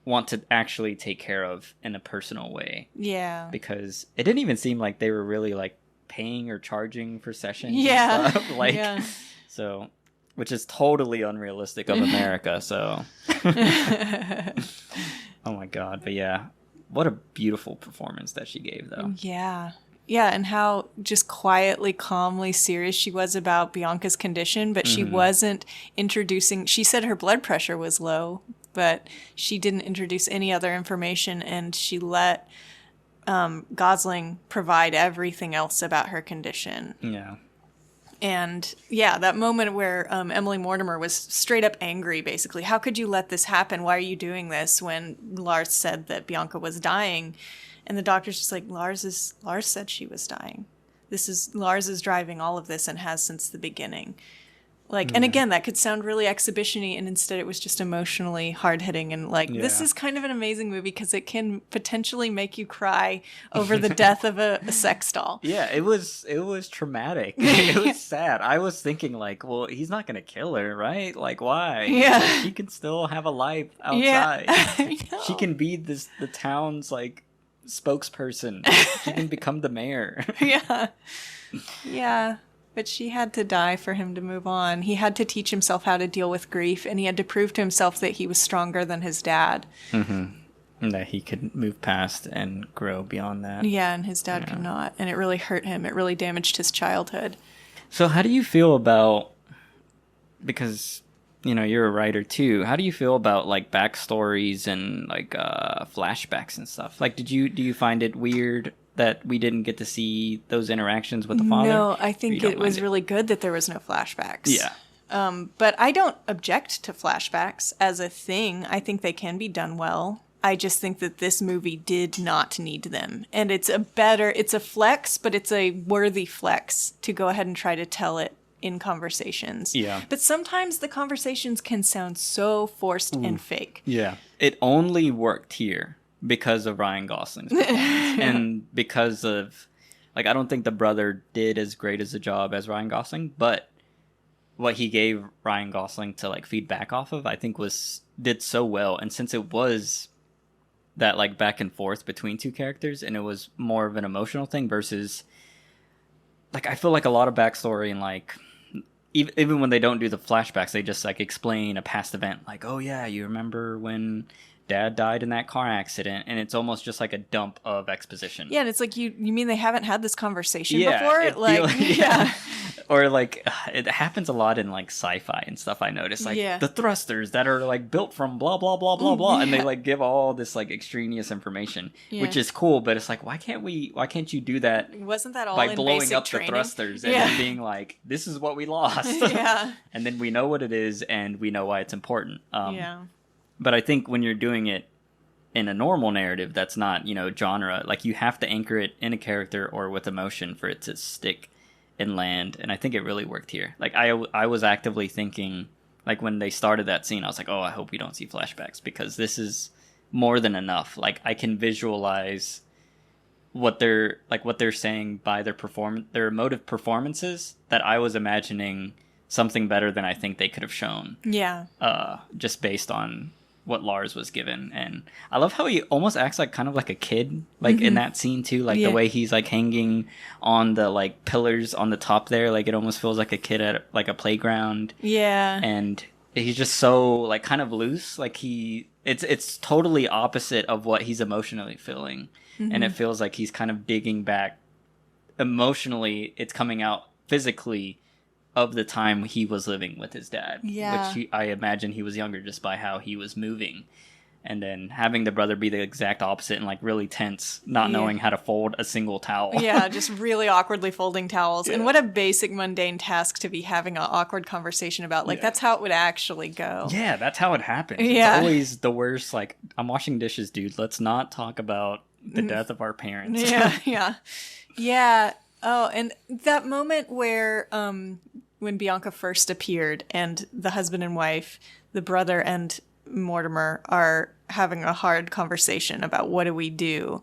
want to actually take care of in a personal way. Yeah, because it didn't even seem like they were really like paying or charging for sessions. Yeah, and stuff. Like so. Which is totally unrealistic of America, so. Oh my God, but yeah. What a beautiful performance that she gave, though. Yeah. Yeah, and how just quietly, calmly serious she was about Bianca's condition, but she wasn't introducing... She said her blood pressure was low, but she didn't introduce any other information, and she let Gosling provide everything else about her condition. Yeah. And that moment where Emily Mortimer was straight up angry, basically. How could you let this happen? Why are you doing this? When Lars said that Bianca was dying, and the doctor's just like, Lars said she was dying. Lars is driving all of this and has since the beginning. Like, and again, that could sound really exhibition-y, and instead it was just emotionally hard-hitting. And like, this is kind of an amazing movie because it can potentially make you cry over the death of a sex doll. Yeah, it was traumatic. It was sad. I was thinking like, well, he's not gonna kill her, right? Like, why? Yeah, like, she can still have a life outside. Yeah. She can be the town's like spokesperson. She can become the mayor. Yeah. But she had to die for him to move on. He had to teach himself how to deal with grief, and he had to prove to himself that he was stronger than his dad. And that he could move past and grow beyond that. Yeah, and his dad could not. And it really hurt him. It really damaged his childhood. So how do you feel about, because, you know, you're a writer too, how do you feel about like backstories and like flashbacks and stuff? Like, do you find it weird that we didn't get to see those interactions with the father? No, I think it was really good that there was no flashbacks. Yeah. But I don't object to flashbacks as a thing. I think they can be done well. I just think that this movie did not need them. And it's a flex, but it's a worthy flex to go ahead and try to tell it in conversations. Yeah. But sometimes the conversations can sound so forced and fake. Yeah. It only worked here because of Ryan Gosling's performance. And because of, like, I don't think the brother did as great as a job as Ryan Gosling, but what he gave Ryan Gosling to like feedback off of, I think did so well. And since it was that like back and forth between two characters, and it was more of an emotional thing versus, like, I feel like a lot of backstory and like even when they don't do the flashbacks, they just like explain a past event, like, oh yeah, you remember when Dad died in that car accident, and it's almost just like a dump of exposition. Yeah, and it's like, you mean they haven't had this conversation before? Like, Or like, it happens a lot in like sci-fi and stuff, I noticed. Like the thrusters that are like built from blah blah blah blah blah, and they like give all this like extraneous information, which is cool, but it's like, why can't you do that? Wasn't that all by in blowing basic up training? The thrusters and then being like, this is what we lost. And then we know what it is and we know why it's important. But I think when you're doing it in a normal narrative that's not, you know, genre, like, you have to anchor it in a character or with emotion for it to stick and land. And I think it really worked here. Like, I was actively thinking, like, when they started that scene, I was like, oh, I hope we don't see flashbacks, because this is more than enough. Like, I can visualize what they're saying by their emotive performances, that I was imagining something better than I think they could have shown. Just based on what Lars was given. And I love how he almost acts like kind of like a kid, like in that scene too, like the way he's like hanging on the like pillars on the top there, like it almost feels like a kid at like a playground. And he's just so like kind of loose, like it's totally opposite of what he's emotionally feeling. And it feels like he's kind of digging back emotionally. It's coming out physically of the time he was living with his dad, which I imagine he was younger just by how he was moving. And then having the brother be the exact opposite and like really tense, not knowing how to fold a single towel. Just really awkwardly folding towels. And what a basic mundane task to be having an awkward conversation about. Like, that's how it would actually go. Yeah, that's how it happens. It's always the worst, like, I'm washing dishes, dude. Let's not talk about the death of our parents. Yeah. Oh, and that moment where when Bianca first appeared and the husband and wife, the brother and Mortimer, are having a hard conversation about what do we do.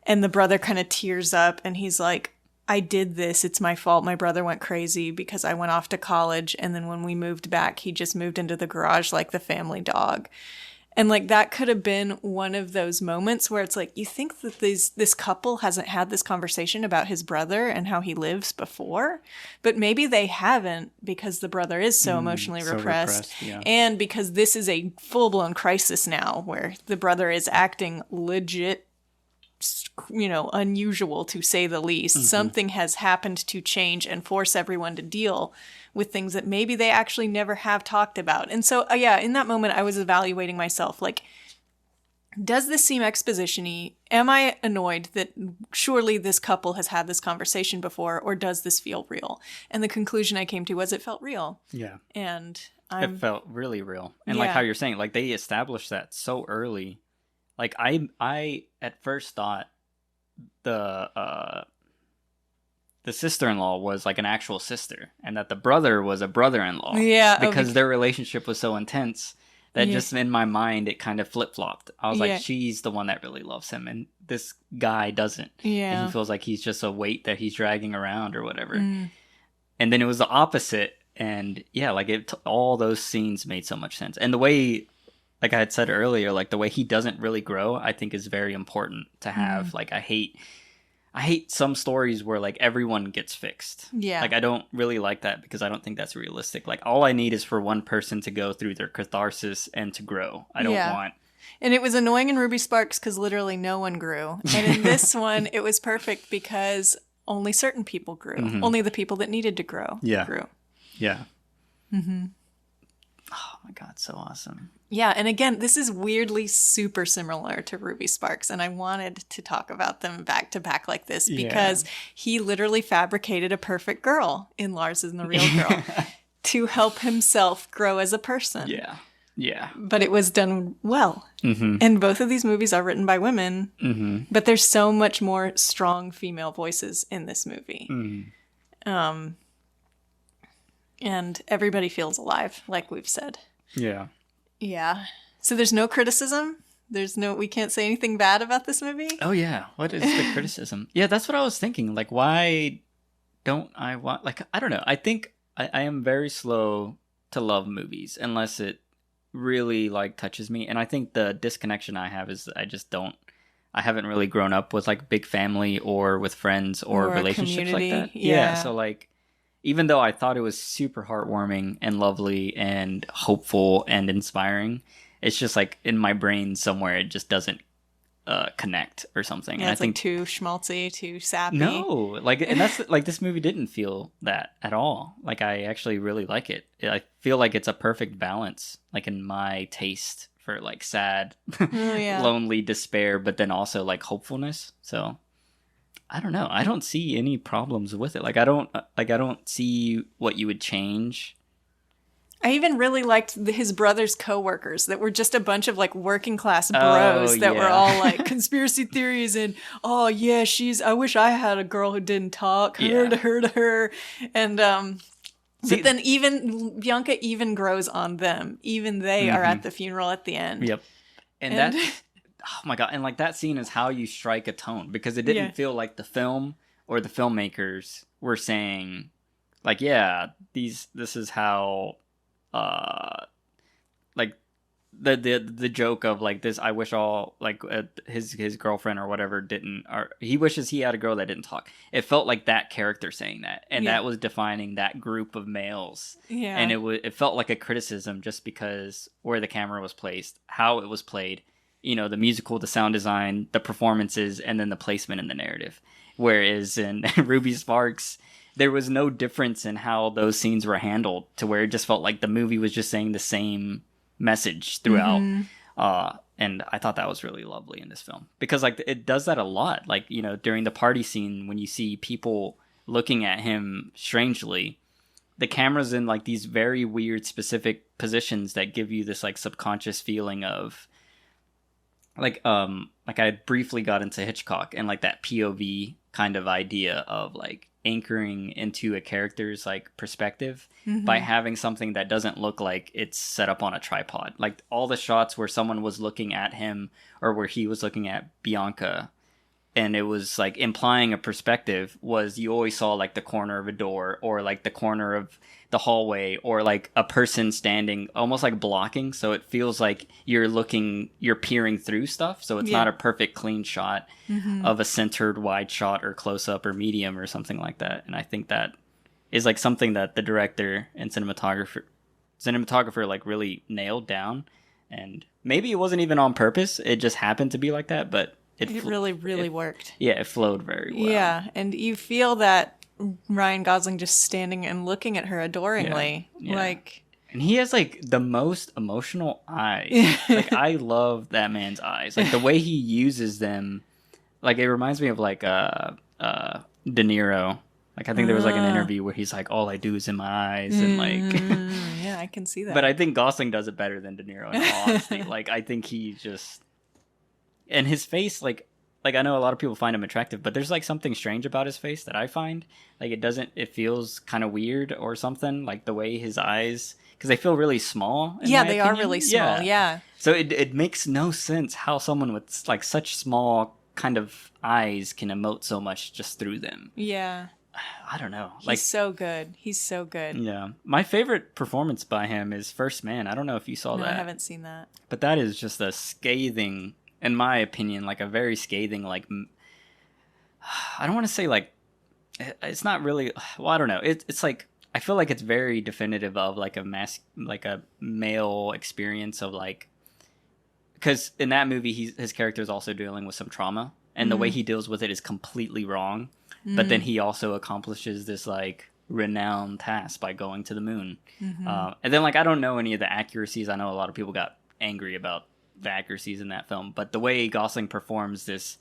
And the brother kind of tears up and he's like, I did this. It's my fault. My brother went crazy because I went off to college. And then when we moved back, he just moved into the garage like the family dog. And like, that could have been one of those moments where it's like, you think that this couple hasn't had this conversation about his brother and how he lives before, but maybe they haven't, because the brother is so emotionally repressed. And because this is a full-blown crisis now where the brother is acting legit, you know, unusual to say the least. Something has happened to change and force everyone to deal with things that maybe they actually never have talked about. And so, in that moment, I was evaluating myself. Like, does this seem exposition-y? Am I annoyed that surely this couple has had this conversation before, or does this feel real? And the conclusion I came to was it felt real. And it felt really real. And like how you're saying, like, they established that so early. Like, I at first thought the the sister-in-law was like an actual sister, and that the brother was a brother-in-law. Yeah, because their relationship was so intense that Yeah. just in my mind it kind of flip-flopped. I was Yeah. like, she's the one that really loves him, and this guy doesn't. Yeah. And he feels like he's just a weight that he's dragging around or whatever. Mm. And then it was the opposite, and yeah, like all those scenes made so much sense. And the way, like I had said earlier, like the way he doesn't really grow, I think is very important to have. Like I hate some stories where like everyone gets fixed. Yeah. Like I don't really like that because I don't think that's realistic. Like all I need is for one person to go through their catharsis and to grow. I don't want. And it was annoying in Ruby Sparks because literally no one grew. And in this one, it was perfect because only certain people grew. Mm-hmm. Only the people that needed to grow grew. Yeah. Mm-hmm. Oh my God, so awesome. Yeah, and again, this is weirdly super similar to Ruby Sparks, and I wanted to talk about them back to back like this because he literally fabricated a perfect girl in Lars and the Real Girl to help himself grow as a person. Yeah. Yeah. But it was done well. Mm-hmm. And both of these movies are written by women, Mm-hmm. but there's so much more strong female voices in this movie. Mm-hmm. And everybody feels alive, like we've said. Yeah. Yeah. So there's no criticism. We can't say anything bad about this movie. Oh yeah. What is the criticism? Yeah, that's what I was thinking. Like, why don't I want, like, I don't know. I think I am very slow to love movies unless it really like touches me. And I think the disconnection I have is I haven't really grown up with like big family or with friends or relationships like that. Yeah. So like, even though I thought it was super heartwarming and lovely and hopeful and inspiring, it's just like in my brain somewhere it just doesn't connect or something. Yeah, and it's like too schmaltzy, too sappy. No, like, and that's like this movie didn't feel that at all. Like I actually really like it. I feel like it's a perfect balance, like in my taste for like sad, lonely despair, but then also like hopefulness. So. I don't know. I don't see any problems with it. Like I don't see what you would change. I even really liked his brother's coworkers that were just a bunch of like working class bros that were all like conspiracy theories and I wish I had a girl who didn't talk, her to her. And but then even Bianca even grows on them. Even they are at the funeral at the end. Yep. And that oh my God. And like that scene is how you strike a tone because it didn't feel like the film or the filmmakers were saying like, this is how, like the joke of like this, I wish all like his girlfriend or whatever didn't, or he wishes he had a girl that didn't talk. It felt like that character saying that. And that was defining that group of males. Yeah. And it felt like a criticism just because where the camera was placed, how it was played. You know, the musical, the sound design, the performances, and then the placement in the narrative. Whereas in Ruby Sparks, there was no difference in how those scenes were handled to where it just felt like the movie was just saying the same message throughout. Mm-hmm. And I thought that was really lovely in this film. Because, like, it does that a lot. Like, you know, during the party scene, when you see people looking at him strangely, the camera's in, like, these very weird, specific positions that give you this, like, subconscious feeling of... like I briefly got into Hitchcock and like that POV kind of idea of like anchoring into a character's like perspective by having something that doesn't look like it's set up on a tripod. Like all the shots where someone was looking at him or where he was looking at Bianca and it was like implying a perspective was you always saw like the corner of a door or like the corner of the hallway or like a person standing almost like blocking. So it feels like you're peering through stuff. So it's not a perfect clean shot of a centered wide shot or close up or medium or something like that. And I think that is like something that the director and cinematographer like really nailed down. And maybe it wasn't even on purpose. It just happened to be like that, but it really worked. Yeah, it flowed very well. Yeah, and you feel that Ryan Gosling just standing and looking at her adoringly. Yeah. Like, and he has like the most emotional eyes. Like I love that man's eyes. Like the way he uses them. Like it reminds me of like De Niro. Like I think there was like an interview where he's like, all I do is in my eyes and like yeah, I can see that. But I think Gosling does it better than De Niro in all honesty. Like I think he just and his face, like like, I know a lot of people find him attractive, but there's like something strange about his face that I find. Like, it feels kind of weird or something, like the way his eyes, because they feel really small. Yeah, they are really small. Yeah. So it makes no sense how someone with like such small kind of eyes can emote so much just through them. Yeah. I don't know. He's so good. He's so good. Yeah. My favorite performance by him is First Man. I don't know if you saw that. I haven't seen that. But that is just a scathing, in my opinion, like a very scathing, like, I don't want to say like, it's not really, well, I don't know. It's like, I feel like it's very definitive of like a male experience of like, because in that movie, his character is also dealing with some trauma, and the way he deals with it is completely wrong. But then he also accomplishes this like renowned task by going to the moon. And then like, I don't know any of the accuracies. I know a lot of people got angry about the accuracies in that film, but the way Gosling performs this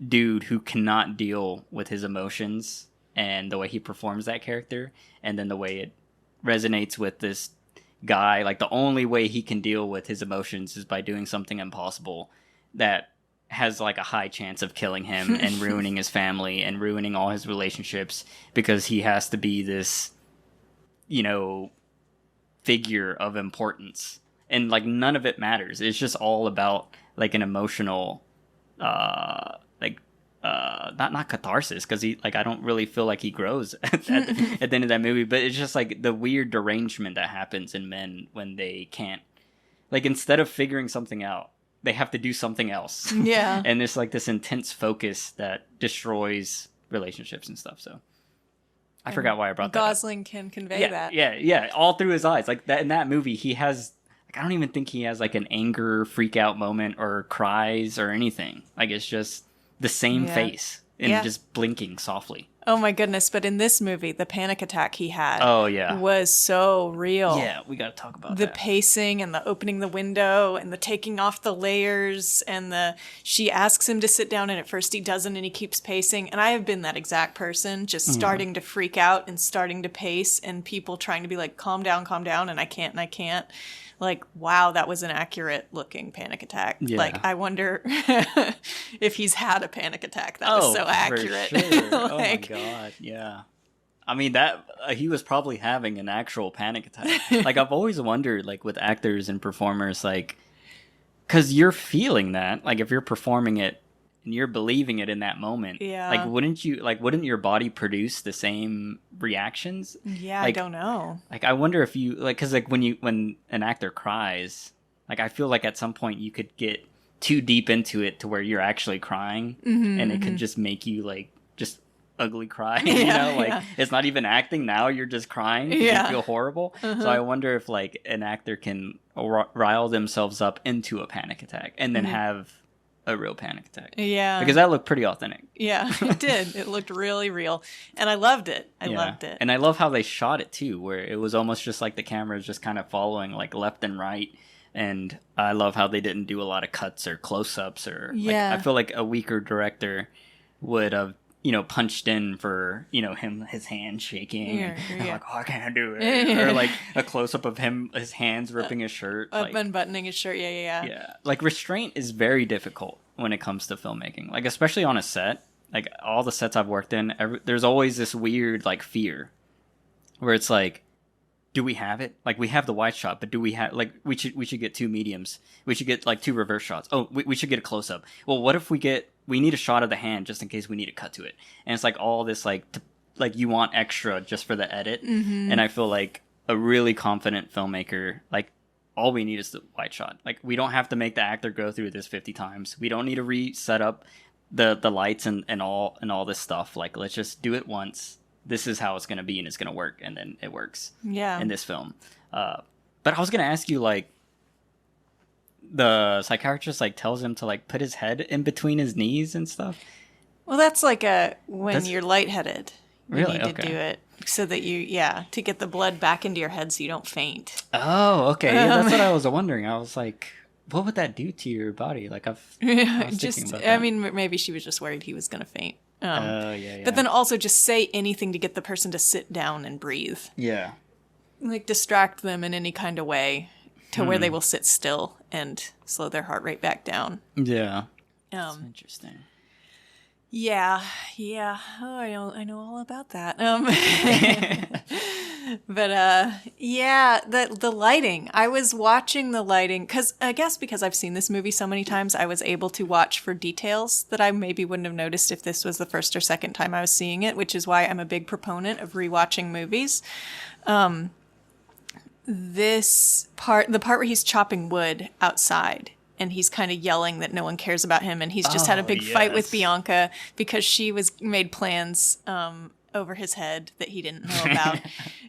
dude who cannot deal with his emotions, and the way he performs that character, and then the way it resonates with this guy, like the only way he can deal with his emotions is by doing something impossible that has like a high chance of killing him and ruining his family and ruining all his relationships, because he has to be this, you know, figure of importance, and like none of it matters. It's just all about like an emotional not catharsis, because he, like, I don't really feel like he grows at the end of that movie, but it's just like the weird derangement that happens in men when they can't, like, instead of figuring something out, they have to do something else. Yeah. And there's like this intense focus that destroys relationships and stuff. So I forgot why I brought that up. Gosling can convey that. Yeah, all through his eyes. Like that in that movie, he has, like, I don't even think he has like an anger freak out moment or cries or anything. Like, it's just the same face and just blinking softly. Oh my goodness. But in this movie, the panic attack he had was so real. Yeah, we got to talk about the that. Pacing and the opening the window and the taking off the layers, and she asks him to sit down, and at first he doesn't, and he keeps pacing. And I have been that exact person, just starting to freak out and starting to pace, and people trying to be like, calm down, and I can't. Like, wow, that was an accurate looking panic attack. Yeah. Like, I wonder if he's had a panic attack. That was so accurate. For sure. Oh my God. Yeah. I mean, that he was probably having an actual panic attack. Like, I've always wondered, like, with actors and performers, like, because you're feeling that, like, if you're performing it and you're believing it in that moment, like, wouldn't your body produce the same reactions? Yeah, like, I don't know. Like, I wonder if you, like, because like when an actor cries, like, I feel like at some point you could get too deep into it to where you're actually crying, and it could just make you like just ugly cry. You know, like it's not even acting. Now you're just crying. You feel horrible. So I wonder if like an actor can rile themselves up into a panic attack and then have a real panic attack. Yeah. Because that looked pretty authentic. Yeah, it did. It looked really real. And I loved it. I loved it. And I love how they shot it too, where it was almost just like the camera is just kind of following like left and right. And I love how they didn't do a lot of cuts or close-ups or like, I feel like a weaker director would have, you know, punched in for, you know, his hand shaking and like, oh, I can't do it. Or like a close-up of him, his hands ripping his shirt. Like, unbuttoning his shirt, Yeah, like restraint is very difficult when it comes to filmmaking. Like, especially on a set, like all the sets I've worked in, there's always this weird like fear where it's like, do we have it? Like, we have the wide shot, but do we have, like, we should get two mediums. We should get like two reverse shots. Oh, we should get a close-up. Well, what if we need a shot of the hand just in case we need to cut to it? And it's like all this like you want extra just for the edit. And I feel like a really confident filmmaker, like, all we need is the wide shot. Like, we don't have to make the actor go through this 50 times. We don't need to reset up the lights and all this stuff. Like, let's just do it once. This is how it's going to be, and it's going to work, and then it works in this film. But I was going to ask you, like, the psychiatrist, like, tells him to, like, put his head in between his knees and stuff. Well, that's like when you're lightheaded. You need to do it so that to get the blood back into your head so you don't faint. Oh, okay. Yeah, that's what I was wondering. I was like, what would that do to your body? Like, I was thinking about that. I mean, maybe she was just worried he was going to faint. But then also just say anything to get the person to sit down and breathe. Yeah. Like, distract them in any kind of way to where they will sit still and slow their heart rate back down. Yeah. That's interesting. Yeah, yeah. Oh, I know all about that. But yeah, the lighting. I was watching the lighting because I guess because I've seen this movie so many times, I was able to watch for details that I maybe wouldn't have noticed if this was the first or second time I was seeing it, which is why I'm a big proponent of rewatching movies. The part where he's chopping wood outside and he's kind of yelling that no one cares about him, and he's just had a Oh, big fight with yes. Bianca because she was made plans over his head that he didn't know about,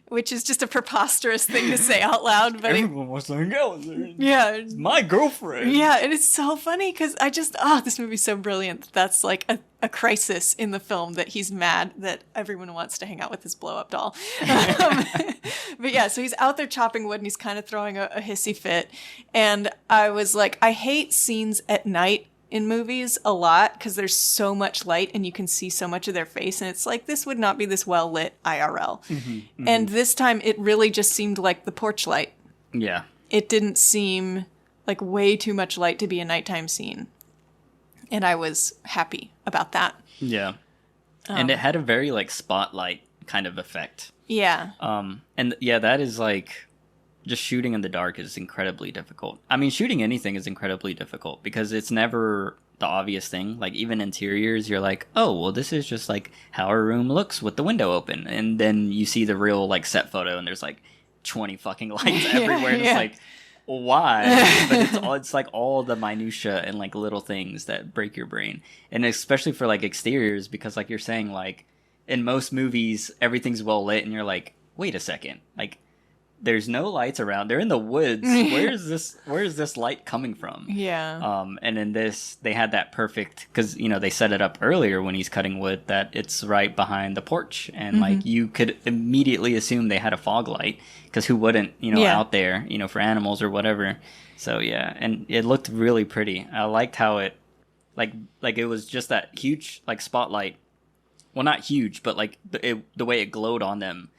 which is just a preposterous thing to say out loud. But Everyone wants to hang out with her. yeah, It's my girlfriend. yeah, and it's so funny because this movie's so brilliant. That's like a crisis in the film that he's mad that everyone wants to hang out with his blow up doll. But yeah, so he's out there chopping wood and he's kind of throwing a hissy fit. And I was like, I hate scenes at night in movies a lot because there's so much light and you can see so much of their face. And it's like, this would not be this well lit IRL. And this time it really just seemed like the porch light. Yeah. It didn't seem like way too much light to be a nighttime scene. And I was happy about that. Yeah. And it had a very like spotlight kind of effect. Yeah. And yeah, that is like just shooting in the dark is incredibly difficult. I mean, shooting anything is incredibly difficult because it's never the obvious thing. Like even interiors, you're like, oh, well, this is just like how our room looks with the window open. And then you see the real like set photo and there's like 20 fucking lights everywhere. And yeah. it's like, why? But it's like all the minutia and like little things that break your brain. And especially for like exteriors, because like you're saying, like in most movies, everything's well lit and you're like, wait a second, like there's no lights around. They're in the woods. Where is this light coming from? Yeah. And in this, they had that perfect, because, you know, they set it up earlier when he's cutting wood that it's right behind the porch. And, like, you could immediately assume they had a fog light, because who wouldn't, you know, out there, you know, for animals or whatever. So, yeah, and it looked really pretty. I liked how it, like it was just that huge, like, spotlight. Well, not huge, but, like, the way it glowed on them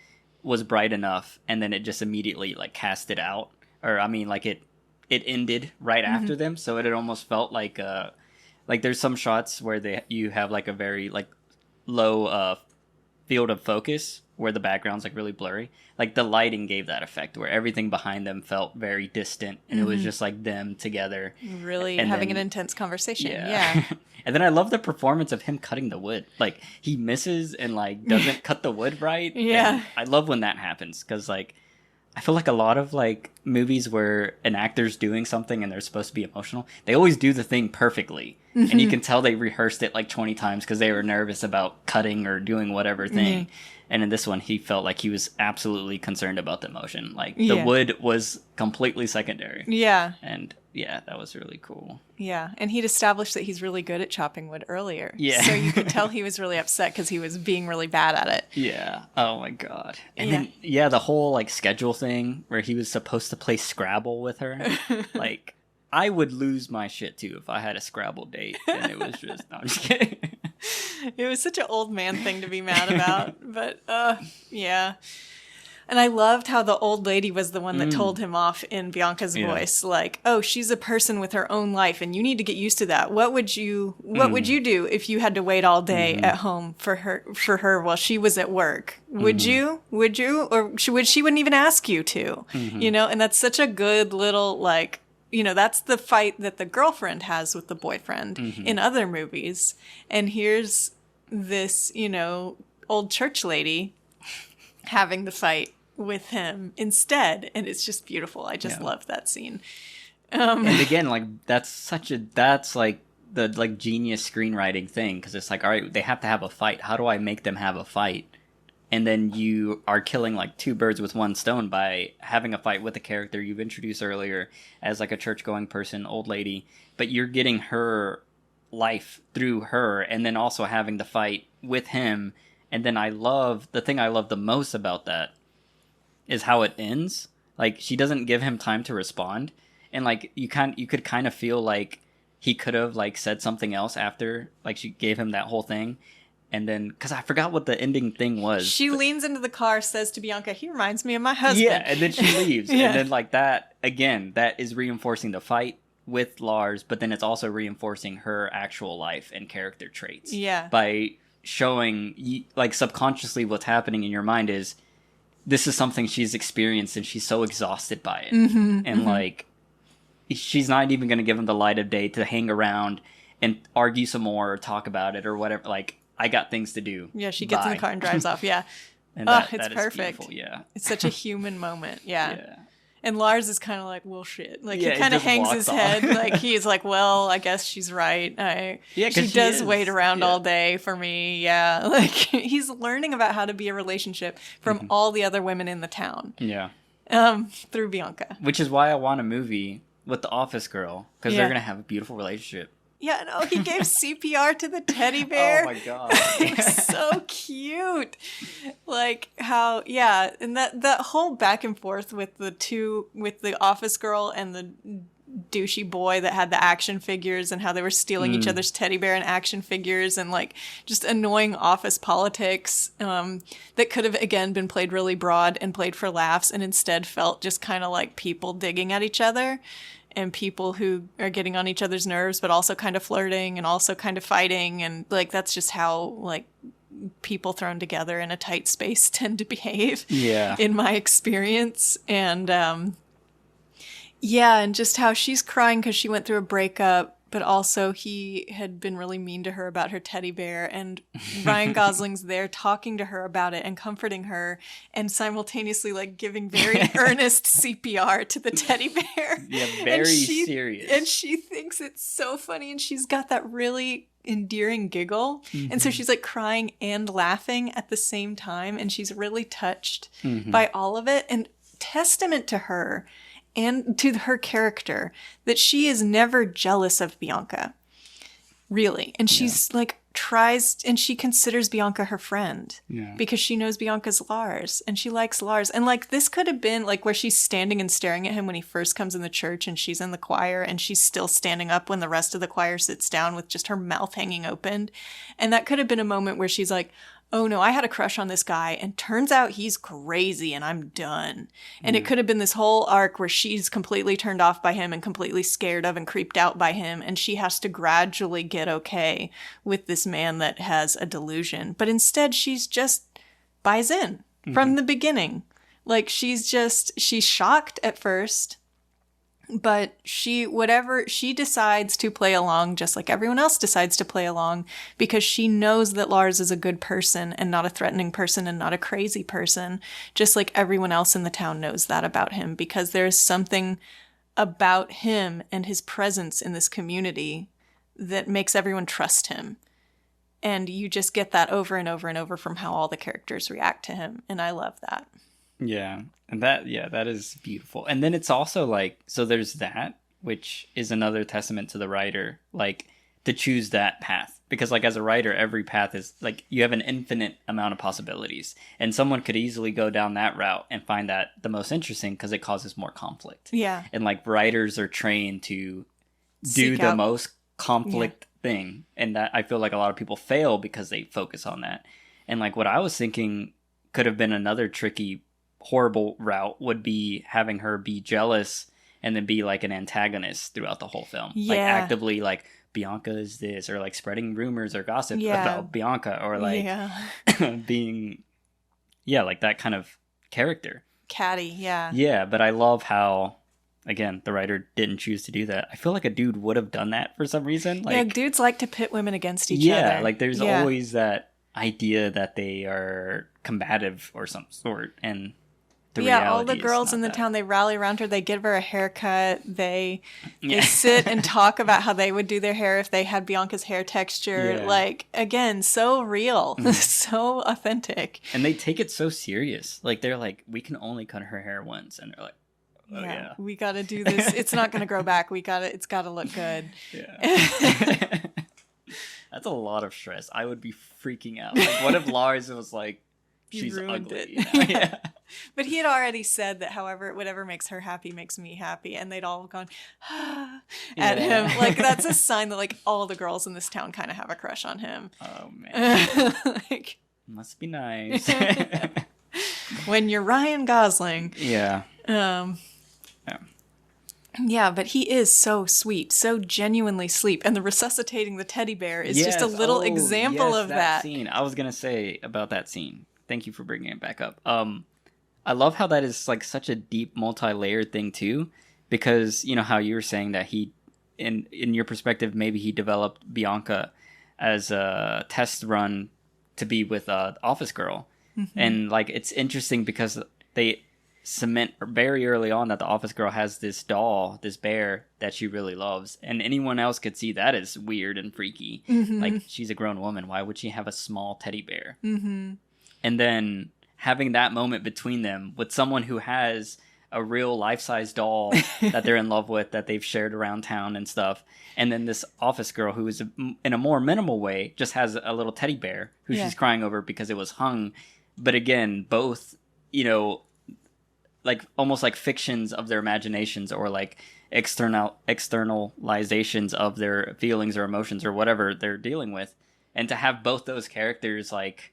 was bright enough, and then it just immediately like cast it out, or I mean like it ended right after them, so it almost felt like there's some shots where you have like a very like low field of focus where the background's like really blurry. Like the lighting gave that effect where everything behind them felt very distant, and it was just like them together Really and having then, an intense conversation. Yeah. And then I love the performance of him cutting the wood. Like he misses and like doesn't cut the wood right. Yeah. And I love when that happens because like I feel like a lot of like movies where an actor's doing something and they're supposed to be emotional, they always do the thing perfectly. And you can tell they rehearsed it like 20 times because they were nervous about cutting or doing whatever thing. And in this one, he felt like he was absolutely concerned about the emotion. Like the wood was completely secondary. Yeah. And yeah, that was really cool. Yeah. And he'd established that he's really good at chopping wood earlier. Yeah. So you could tell he was really upset because he was being really bad at it. Yeah. Oh my god. And then the whole like schedule thing where he was supposed to play Scrabble with her. Like I would lose my shit too if I had a Scrabble date and it was just no, I'm just kidding. It was such an old man thing to be mad about. But yeah. And I loved how the old lady was the one that told him off in Bianca's voice, like, "Oh, she's a person with her own life, and you need to get used to that. What would you do if you had to wait all day at home for her while she was at work? Would you? Or she wouldn't even ask you to, you know?" And that's such a good little like. You know, that's the fight that the girlfriend has with the boyfriend in other movies. And here's this, you know, old church lady having the fight with him instead. And it's just beautiful. I just love that scene. And again, like, that's like the like genius screenwriting thing. Because it's like, all right, they have to have a fight. How do I make them have a fight? And then you are killing like two birds with one stone by having a fight with a character you've introduced earlier as like a church-going person, old lady, but you're getting her life through her and then also having the fight with him. And then the thing I love the most about that is how it ends. Like she doesn't give him time to respond. And like you could kind of feel like he could have like said something else after like she gave him that whole thing. And then, because I forgot what the ending thing was. She leans into the car, says to Bianca, "He reminds me of my husband." Yeah, and then she leaves. And then, like, that, again, that is reinforcing the fight with Lars, but then it's also reinforcing her actual life and character traits. Yeah. By showing, like, subconsciously what's happening in your mind is this is something she's experienced and she's so exhausted by it. And, like, she's not even going to give him the light of day to hang around and argue some more or talk about it or whatever. Like, I got things to do. Yeah, she gets in the car and drives off. Yeah. And it's perfect. Yeah. It's such a human moment. Yeah. Yeah. And Lars is kind of like, well, shit. Like, Yeah, he kind he of just hangs walks his off. head. Like, he's like, well, I guess she's right. Yeah, 'cause she she does is. wait around Yeah. all day for me. Yeah. Like, he's learning about how to be a relationship from all the other women in the town. Yeah. Through Bianca. Which is why I want a movie with the office girl, because Yeah. they're going to have a beautiful relationship. Yeah, no, he gave CPR to the teddy bear. Oh my god. It was so cute. Like how, yeah, and that whole back and forth with the office girl and the douchey boy that had the action figures and how they were stealing each other's teddy bear and action figures and like just annoying office politics that could have again been played really broad and played for laughs and instead felt just kind of like people digging at each other. And people who are getting on each other's nerves, but also kind of flirting and also kind of fighting. And like, that's just how like people thrown together in a tight space tend to behave. Yeah. In my experience. And, yeah. And just how she's crying because she went through a breakup, but also he had been really mean to her about her teddy bear. And Ryan Gosling's there talking to her about it and comforting her and simultaneously like giving very earnest CPR to the teddy bear. Yeah, very serious. And she thinks it's so funny and she's got that really endearing giggle. And so she's like crying and laughing at the same time. And she's really touched by all of it. And testament to her and to her character that she is never jealous of Bianca, really. And she's like tries, and she considers Bianca her friend because she knows Bianca's Lars and she likes Lars. And like this could have been like where she's standing and staring at him when he first comes in the church and she's in the choir and she's still standing up when the rest of the choir sits down with just her mouth hanging open. And that could have been a moment where she's like, oh no, I had a crush on this guy and turns out he's crazy and I'm done. And it could have been this whole arc where she's completely turned off by him and completely scared of and creeped out by him. And she has to gradually get okay with this man that has a delusion. But instead, she's just buys in from the beginning. Like she's shocked at first. But she decides to play along just like everyone else decides to play along because she knows that Lars is a good person and not a threatening person and not a crazy person, just like everyone else in the town knows that about him because there's something about him and his presence in this community that makes everyone trust him. And you just get that over and over and over from how all the characters react to him. And I love that. Yeah. And that is beautiful. And then it's also like, so there's that, which is another testament to the writer, like to choose that path. Because like as a writer, every path is like, you have an infinite amount of possibilities. And someone could easily go down that route and find that the most interesting because it causes more conflict. Yeah. And like writers are trained to do Seek the out most conflict thing. And that I feel like a lot of people fail because they focus on that. And like what I was thinking could have been another tricky horrible route would be having her be jealous and then be like an antagonist throughout the whole film. Like actively like Bianca is this or like spreading rumors or gossip about Bianca or like being like that kind of character. Catty, yeah. Yeah, but I love how again the writer didn't choose to do that. I feel like a dude would have done that for some reason. Like, dudes like to pit women against each other. Yeah, like there's always that idea that they are combative or some sort and all the girls in the town, they rally around her. They give her a haircut. They sit and talk about how they would do their hair if they had Bianca's hair texture. Yeah. Like, again, so real. So authentic. And they take it so serious. Like, they're like, we can only cut her hair once. And they're like, oh, yeah. We got to do this. It's not going to grow back. It's got to look good. Yeah. That's a lot of stress. I would be freaking out. Like, what if Lars was like, she's ugly? Yeah. But he had already said that whatever makes her happy makes me happy. And they'd all gone at him. Like, that's a sign that, like, all the girls in this town kind of have a crush on him. Oh, man. Like, must be nice. When you're Ryan Gosling. Yeah. Yeah, but he is so sweet, so genuinely sweet. And the resuscitating the teddy bear is just a Yes. little Oh, example yes, of that that. scene. I was gonna say about that scene. Thank you for bringing it back up. I love how that is like such a deep, multi-layered thing too, because you know how you were saying that he, in your perspective, maybe he developed Bianca as a test run to be with Office Girl, and like it's interesting because they cement very early on that the Office Girl has this doll, this bear that she really loves, and anyone else could see that is weird and freaky. Like she's a grown woman, why would she have a small teddy bear? And then having that moment between them with someone who has a real life-size doll that they're in love with that they've shared around town and stuff, and then this Office Girl who is in a more minimal way just has a little teddy bear who she's crying over because it was hung. But again, both, you know, like almost like fictions of their imaginations, or like externalizations of their feelings or emotions or whatever they're dealing with. And to have both those characters like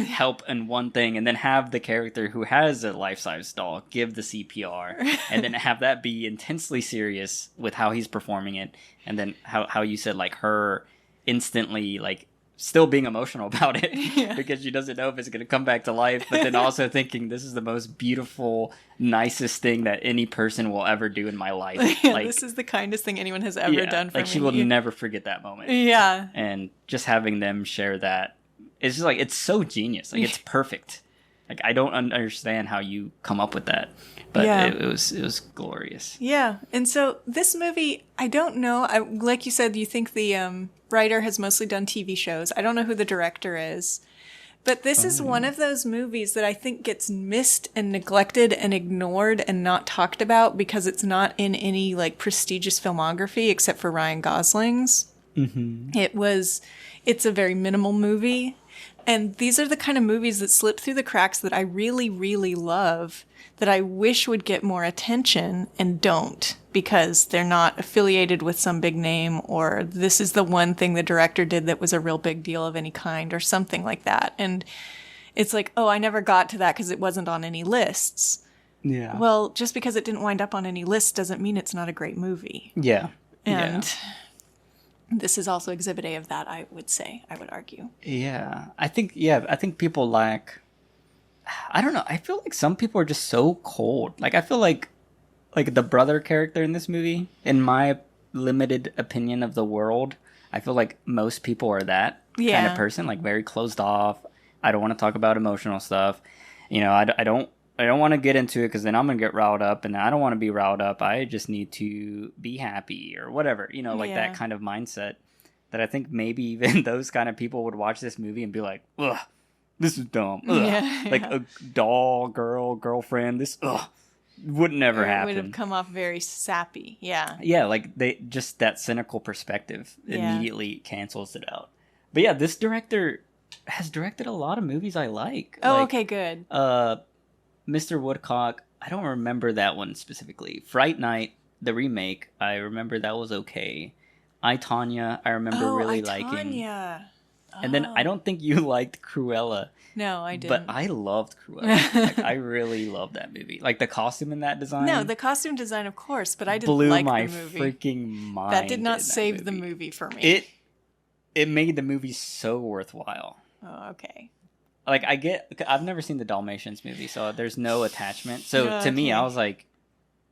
help in one thing, and then have the character who has a life-size doll give the CPR, and then have that be intensely serious with how he's performing it, and then how you said like her instantly like still being emotional about it because she doesn't know if it's going to come back to life, but then also thinking this is the most beautiful, nicest thing that any person will ever do in my life. Like, this is the kindest thing anyone has ever done for me. Like she will never forget that moment. Yeah. And just having them share that, it's just like, it's so genius. Like it's perfect. Like I don't understand how you come up with that, but it was glorious. Yeah. And so this movie, I don't know. Like you said, you think the writer has mostly done TV shows. I don't know who the director is. But this is one of those movies that I think gets missed and neglected and ignored and not talked about because it's not in any like prestigious filmography except for Ryan Gosling's. Mm-hmm. It's a very minimal movie. And these are the kind of movies that slip through the cracks that I really, really love, that I wish would get more attention and don't, because they're not affiliated with some big name, or this is the one thing the director did that was a real big deal of any kind, or something like that. And it's like, oh, I never got to that because it wasn't on any lists. Yeah. Well, just because it didn't wind up on any list doesn't mean it's not a great movie. Yeah. And this is also Exhibit A of that, I would argue. Yeah. I think people lack, I don't know. I feel like some people are just so cold. Like I feel like the brother character in this movie, in my limited opinion of the world, I feel like most people are that kind of person, like very closed off. I don't want to talk about emotional stuff. You know, I don't want to get into it because then I'm going to get riled up, and I don't want to be riled up. I just need to be happy or whatever, you know, like that kind of mindset that I think maybe even those kind of people would watch this movie and be like, ugh, this is dumb. Ugh. Like a doll, girlfriend, this, ugh, would never happen. It would have come off very sappy. Yeah. Yeah, like they just that cynical perspective immediately cancels it out. But yeah, this director has directed a lot of movies I like. Oh, like, okay, good. Mr. Woodcock, I don't remember that one specifically. Fright Night, the remake, I remember that was okay. I, Tonya, I remember really liking. And then I don't think you liked Cruella. No, I didn't. But I loved Cruella. Like, I really loved that movie. Like the costume in that design. No, the costume design, of course, but I didn't like the movie. Blew my freaking mind. That did not save the movie for me. It made the movie so worthwhile. Oh, okay. Like I've never seen the Dalmatians movie, so there's no attachment. So to me, I was like,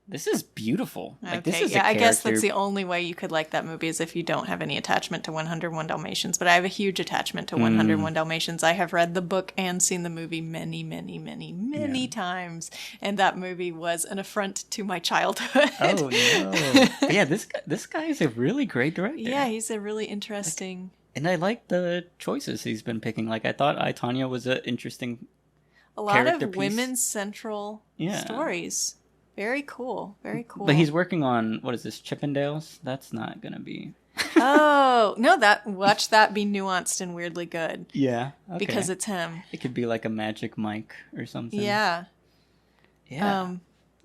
this is beautiful. Like this is I guess that's the only way you could like that movie is if you don't have any attachment to 101 Dalmatians. But I have a huge attachment to 101 Dalmatians. I have read the book and seen the movie many, many, many, many times, and that movie was an affront to my childhood. Oh no! But yeah, this guy is a really great director. Yeah, he's a really interesting. And I like the choices he's been picking. Like I thought I, Tonya was an interesting. A lot of women's central stories. Very cool. Very cool. But he's working on, what is this, Chippendales? That's not going to be... Oh, no, watch that be nuanced and weirdly good. Yeah. Okay. Because it's him. It could be like a Magic Mike or something. Yeah. Yeah.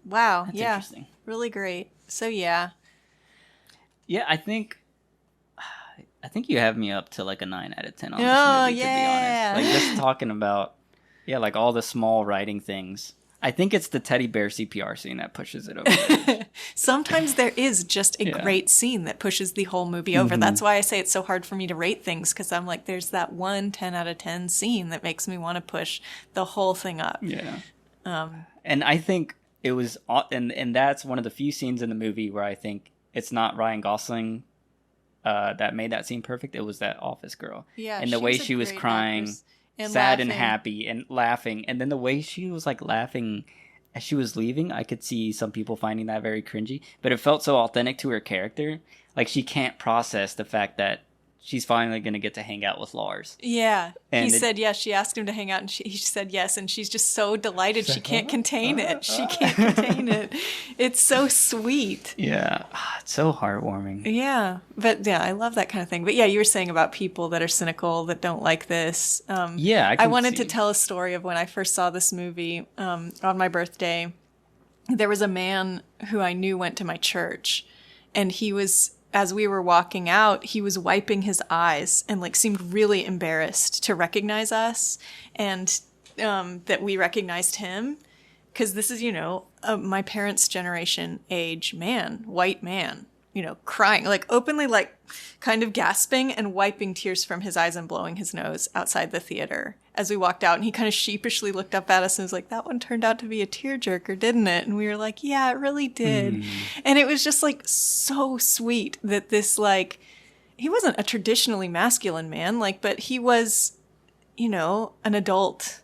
Wow. That's interesting. Really great. So, yeah. Yeah, I think you have me up to like a 9 out of 10 on this movie, to be honest. Like just talking about, like all the small writing things. I think it's the teddy bear CPR scene that pushes it over the edge. Sometimes there is just a great scene that pushes the whole movie over. That's why I say it's so hard for me to rate things, because I'm like, there's that 10 out of 10 scene that makes me want to push the whole thing up. Yeah. And I think it was, and that's one of the few scenes in the movie where I think it's not Ryan Gosling that made that scene perfect. It was that office girl. Yeah. And the way she was crying, sad and happy and laughing. And then the way she was like laughing as she was leaving, I could see some people finding that very cringy, but it felt so authentic to her character. Like, she can't process the fact that she's finally going to get to hang out with Lars. Yeah. And he said yes. She asked him to hang out, and he said yes. And she's just so delighted. She can't contain it. She can't contain it. It's so sweet. Yeah. It's so heartwarming. Yeah. But yeah, I love that kind of thing. But yeah, you were saying about people that are cynical, that don't like this. I wanted to tell a story of when I first saw this movie on my birthday. There was a man who I knew went to my church, and he was, as we were walking out, he was wiping his eyes and like seemed really embarrassed to recognize us, and that we recognized him, because this is, my parents' generation age man, white man, crying, like openly, like kind of gasping and wiping tears from his eyes and blowing his nose outside the theater as we walked out. And he kind of sheepishly looked up at us and was like, that one turned out to be a tearjerker, didn't it? And we were like, yeah, it really did. And it was just like so sweet that this, like, he wasn't a traditionally masculine man, like, but he was, an adult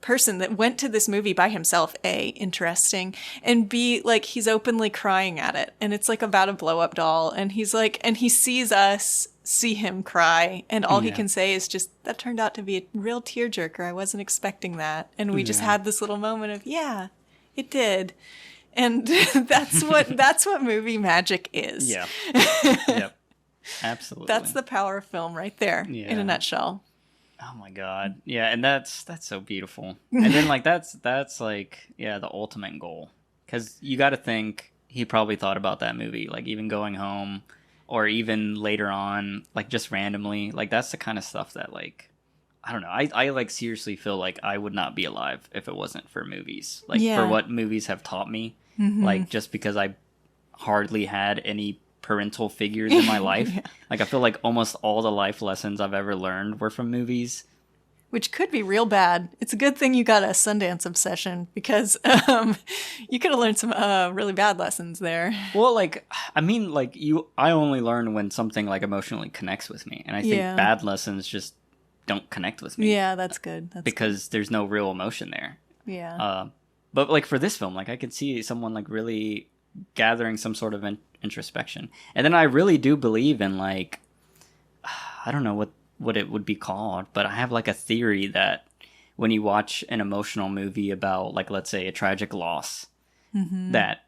person that went to this movie by himself. A, interesting, and B, like, he's openly crying at it, and it's like about a blow-up doll, and he's like, and he sees us see him cry, and all he can say is just, that turned out to be a real tearjerker. I wasn't expecting that. And we just had this little moment of, yeah, it did. And that's what movie magic is. Yeah. Yep. Absolutely. That's the power of film right there in a nutshell. Oh my God. Yeah, and that's so beautiful. And then like that's like, yeah, the ultimate goal. Cuz you got to think he probably thought about that movie, like even going home or even later on, like just randomly. Like that's the kind of stuff that, like, I don't know. I like seriously feel like I would not be alive if it wasn't for movies. Like for what movies have taught me. Like just because I hardly had any parental figures in my life. Like I feel like almost all the life lessons I've ever learned were from movies. Which could be real bad. It's a good thing you got a Sundance obsession, because you could have learned some really bad lessons there. Well, like, I mean, like, I only learn when something, like, emotionally connects with me. And I think bad lessons just don't connect with me. Yeah, that's good. Because there's no real emotion there. Yeah. But, like, for this film, like, I could see someone, like, really gathering some sort of introspection. And then I really do believe in, like, I don't know what it would be called, but I have like a theory that when you watch an emotional movie about, like, let's say a tragic loss, that,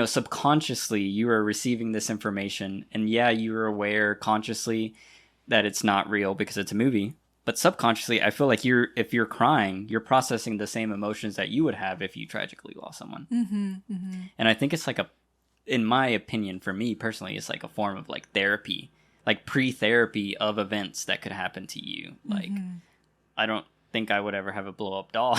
subconsciously you are receiving this information, and you're aware consciously that it's not real because it's a movie, but subconsciously I feel like if you're crying, you're processing the same emotions that you would have if you tragically lost someone. And I think it's like in my opinion, for me personally, it's like a form of like therapy, like pre-therapy of events that could happen to you. Like, I don't think I would ever have a blow-up doll,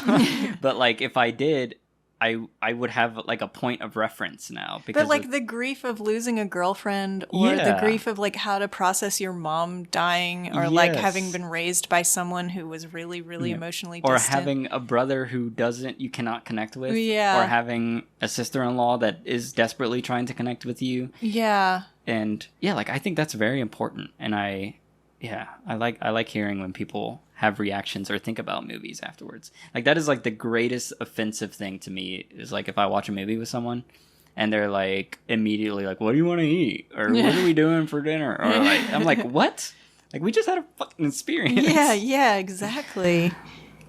but like if I did, I would have like a point of reference now. Because but like the grief of losing a girlfriend, or the grief of like how to process your mom dying, or like having been raised by someone who was really, really emotionally distant. Or having a brother who you cannot connect with. Or having a sister-in-law that is desperately trying to connect with you. Yeah. And like I think that's very important. And I like hearing when people have reactions or think about movies afterwards. Like that is like the greatest offensive thing to me, is like if I watch a movie with someone and they're like immediately like, what do you want to eat? Or what are we doing for dinner? Or like, I'm like, what? Like we just had a fucking experience. Yeah, exactly.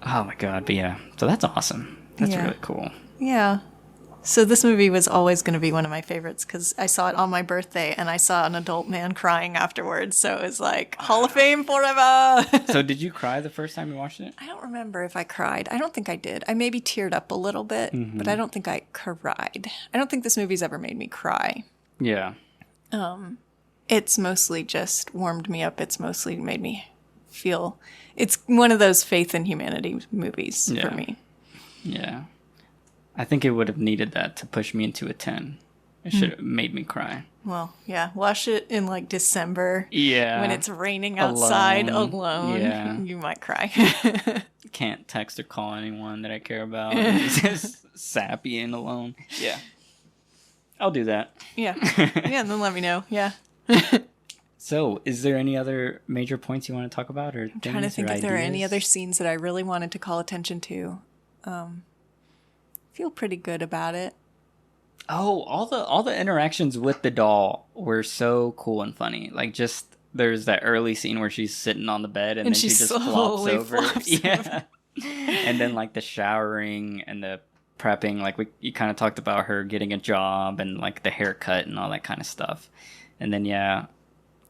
Oh my God. But yeah, so that's awesome. That's really cool. Yeah. So this movie was always going to be one of my favorites, because I saw it on my birthday and I saw an adult man crying afterwards. So it was like, Hall of Fame forever. So did you cry the first time you watched it? I don't remember if I cried. I don't think I did. I maybe teared up a little bit, but I don't think I cried. I don't think this movie's ever made me cry. Yeah. It's mostly just warmed me up. It's mostly made me feel... It's one of those faith in humanity movies for me. Yeah. I think it would have needed that to push me into a 10. It should have made me cry. Well, yeah. Watch it in like December. Yeah. When it's raining outside alone. Yeah. You might cry. Can't text or call anyone that I care about. It's just sappy and alone. Yeah. I'll do that. Yeah. Yeah, and then let me know. Yeah. So, is there any other major points you want to talk about? Or I'm trying to think if there are any other scenes that I really wanted to call attention to. Feel pretty good about it. Oh, all the interactions with the doll were so cool and funny. Like, just there's that early scene where she's sitting on the bed and then she just flops over. Yeah. And then like the showering and the prepping, like you kind of talked about her getting a job and like the haircut and all that kind of stuff. And then yeah,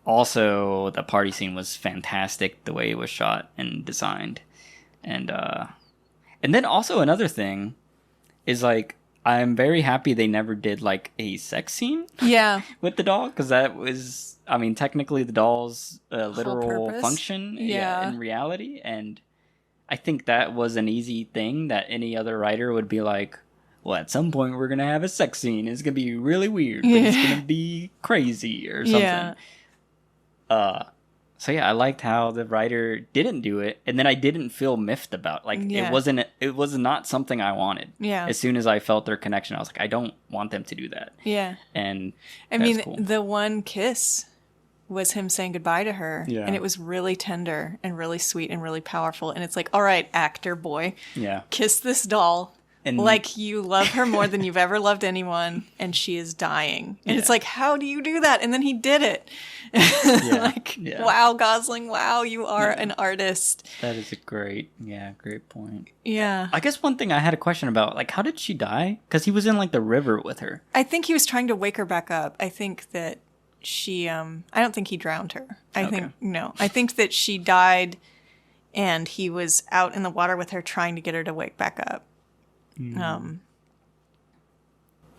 also the party scene was fantastic, the way it was shot and designed. And then also another thing is like, I'm very happy they never did like a sex scene. Yeah. With the doll, because that was, I mean, technically the doll's literal function in reality, and I think that was an easy thing that any other writer would be like, well, at some point we're gonna have a sex scene. It's gonna be really weird, but it's gonna be crazy or something. Yeah. So yeah, I liked how the writer didn't do it, and then I didn't feel miffed about it was not something I wanted. Yeah. As soon as I felt their connection, I was like, I don't want them to do that. Yeah. And I mean, cool. The one kiss was him saying goodbye to her, and it was really tender and really sweet and really powerful. And it's like, all right, actor boy, kiss this doll. And like you love her more than you've ever loved anyone, and she is dying. And it's like, how do you do that? And then he did it. Wow, Gosling, wow, you are an artist. That is a great point. Yeah. I guess one thing I had a question about, like, how did she die? Because he was in, like, the river with her. I think he was trying to wake her back up. I think that she, I don't think he drowned her. I think that she died, and he was out in the water with her trying to get her to wake back up.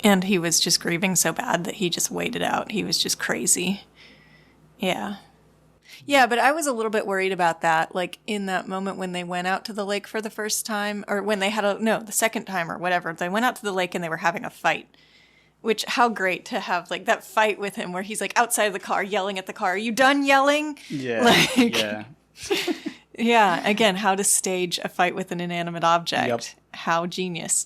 And he was just grieving so bad that he just waited out. He was just crazy. Yeah. Yeah, but I was a little bit worried about that. Like, in that moment when they went out to the lake for the first time, or when they had the second time or whatever, they went out to the lake and they were having a fight. Which, how great to have, like, that fight with him where he's, like, outside of the car yelling at the car. Are you done yelling? Yeah, yeah, again, how to stage a fight with an inanimate object. Yep. How genius.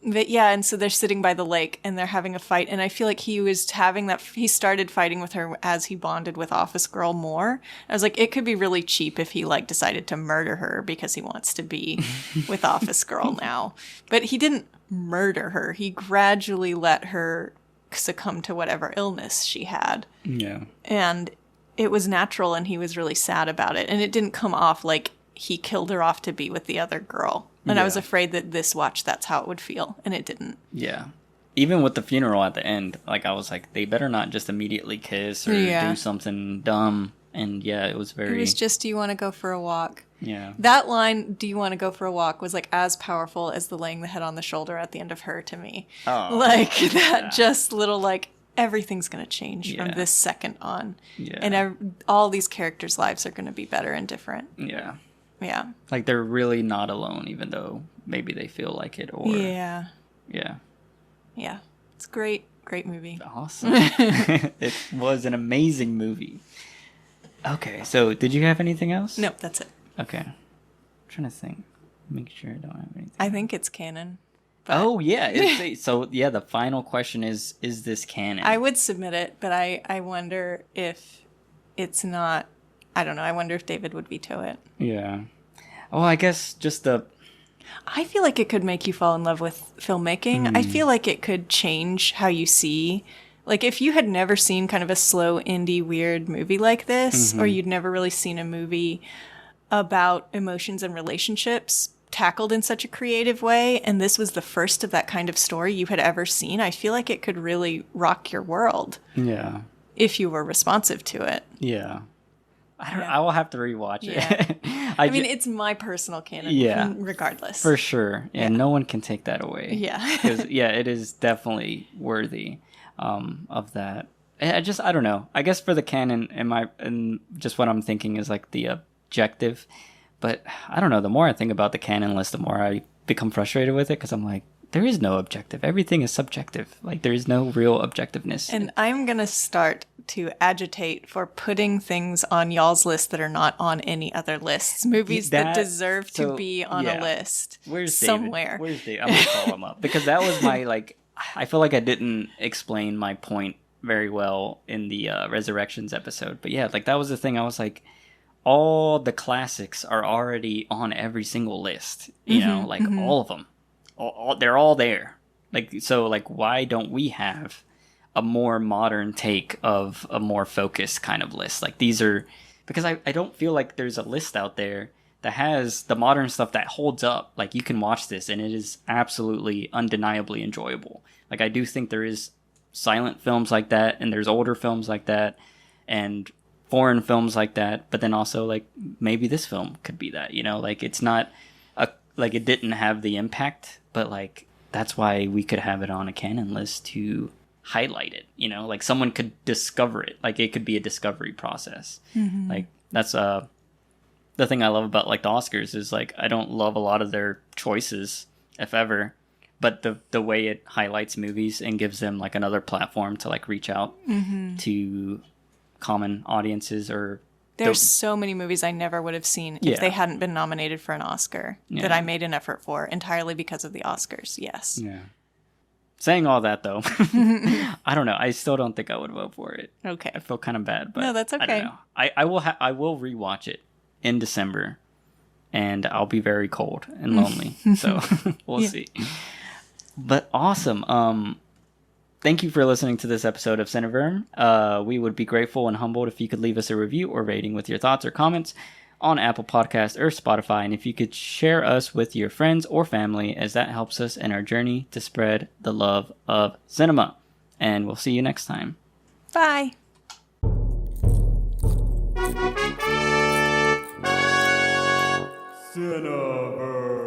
But yeah, and so they're sitting by the lake and they're having a fight, and I feel like he started fighting with her as he bonded with Office Girl more. I was like, it could be really cheap if he like decided to murder her because he wants to be with Office Girl now. But he didn't murder her. He gradually let her succumb to whatever illness she had. Yeah. And it was natural, and he was really sad about it. And it didn't come off like he killed her off to be with the other girl. And I was afraid that this watch, that's how it would feel. And it didn't. Yeah. Even with the funeral at the end, like, I was like, they better not just immediately kiss or do something dumb. And it was very... It was just, do you want to go for a walk? Yeah. That line, do you want to go for a walk, was like as powerful as the laying the head on the shoulder at the end of Her to me. Oh. Like, that just little, like, everything's going to change from this second on. Yeah. And all these characters' lives are going to be better and different. Yeah. Yeah. Like, they're really not alone, even though maybe they feel like it, or... Yeah. Yeah. Yeah. It's great. Great movie. Awesome. It was an amazing movie. Okay, so did you have anything else? No, that's it. Okay. I'm trying to think. Make sure I don't have anything. I think it's canon. But... Oh, yeah. So, the final question is this canon? I would submit it, but I wonder if it's not... I don't know. I wonder if David would veto it. Yeah. Well, I guess just I feel like it could make you fall in love with filmmaking. I feel like it could change how you see. Like, if you had never seen kind of a slow, indie, weird movie like this, or you'd never really seen a movie about emotions and relationships tackled in such a creative way, and this was the first of that kind of story you had ever seen, I feel like it could really rock your world. Yeah. If you were responsive to it. Yeah. I will have to rewatch it. Yeah. I mean, it's my personal canon, regardless. For sure. Yeah, no one can take that away. Yeah. Because, it is definitely worthy of that. I don't know. I guess for the canon, and just what I'm thinking is, like, the objective But I don't know. The more I think about the canon list, the more I become frustrated with it because I'm like, there is no objective. Everything is subjective. Like, there is no real objectiveness. And I'm going to start to agitate for putting things on y'all's list that are not on any other lists. Movies that deserve to be on a list. Where's somewhere. David? Where's David? I'm going to call him up. Because that was my, like, I feel like I didn't explain my point very well in the Resurrections episode. But yeah, like, that was the thing. I was like, all the classics are already on every single list. You know, like, all of them. They're all there. Like, so, like, why don't we have a more modern take of a more focused kind of list? Like, these are, because I don't feel like there's a list out there that has the modern stuff that holds up. Like, you can watch this and it is absolutely undeniably enjoyable. Like, I do think there is silent films like that, and there's older films like that, and foreign films like that, but then also, like, maybe this film could be that, you know? Like, it's not like, it didn't have the impact, but, like, that's why we could have it on a canon list to highlight it, you know? Like, someone could discover it. Like, it could be a discovery process. Like, that's the thing I love about, like, the Oscars is, like, I don't love a lot of their choices, if ever, but the way it highlights movies and gives them, like, another platform to, like, reach out to common audiences. Or there's so many movies I never would have seen if they hadn't been nominated for an Oscar that I made an effort for entirely because of the Oscars. Yes. Yeah. Saying all that, though, I don't know. I still don't think I would vote for it. Okay. I feel kind of bad, but no, that's okay. I don't know. I will rewatch it in December, and I'll be very cold and lonely. So we'll see. But awesome. Thank you for listening to this episode of Cineverm. We would be grateful and humbled if you could leave us a review or rating with your thoughts or comments on Apple Podcasts or Spotify, and if you could share us with your friends or family, as that helps us in our journey to spread the love of cinema. And we'll see you next time. Bye. Cineverm.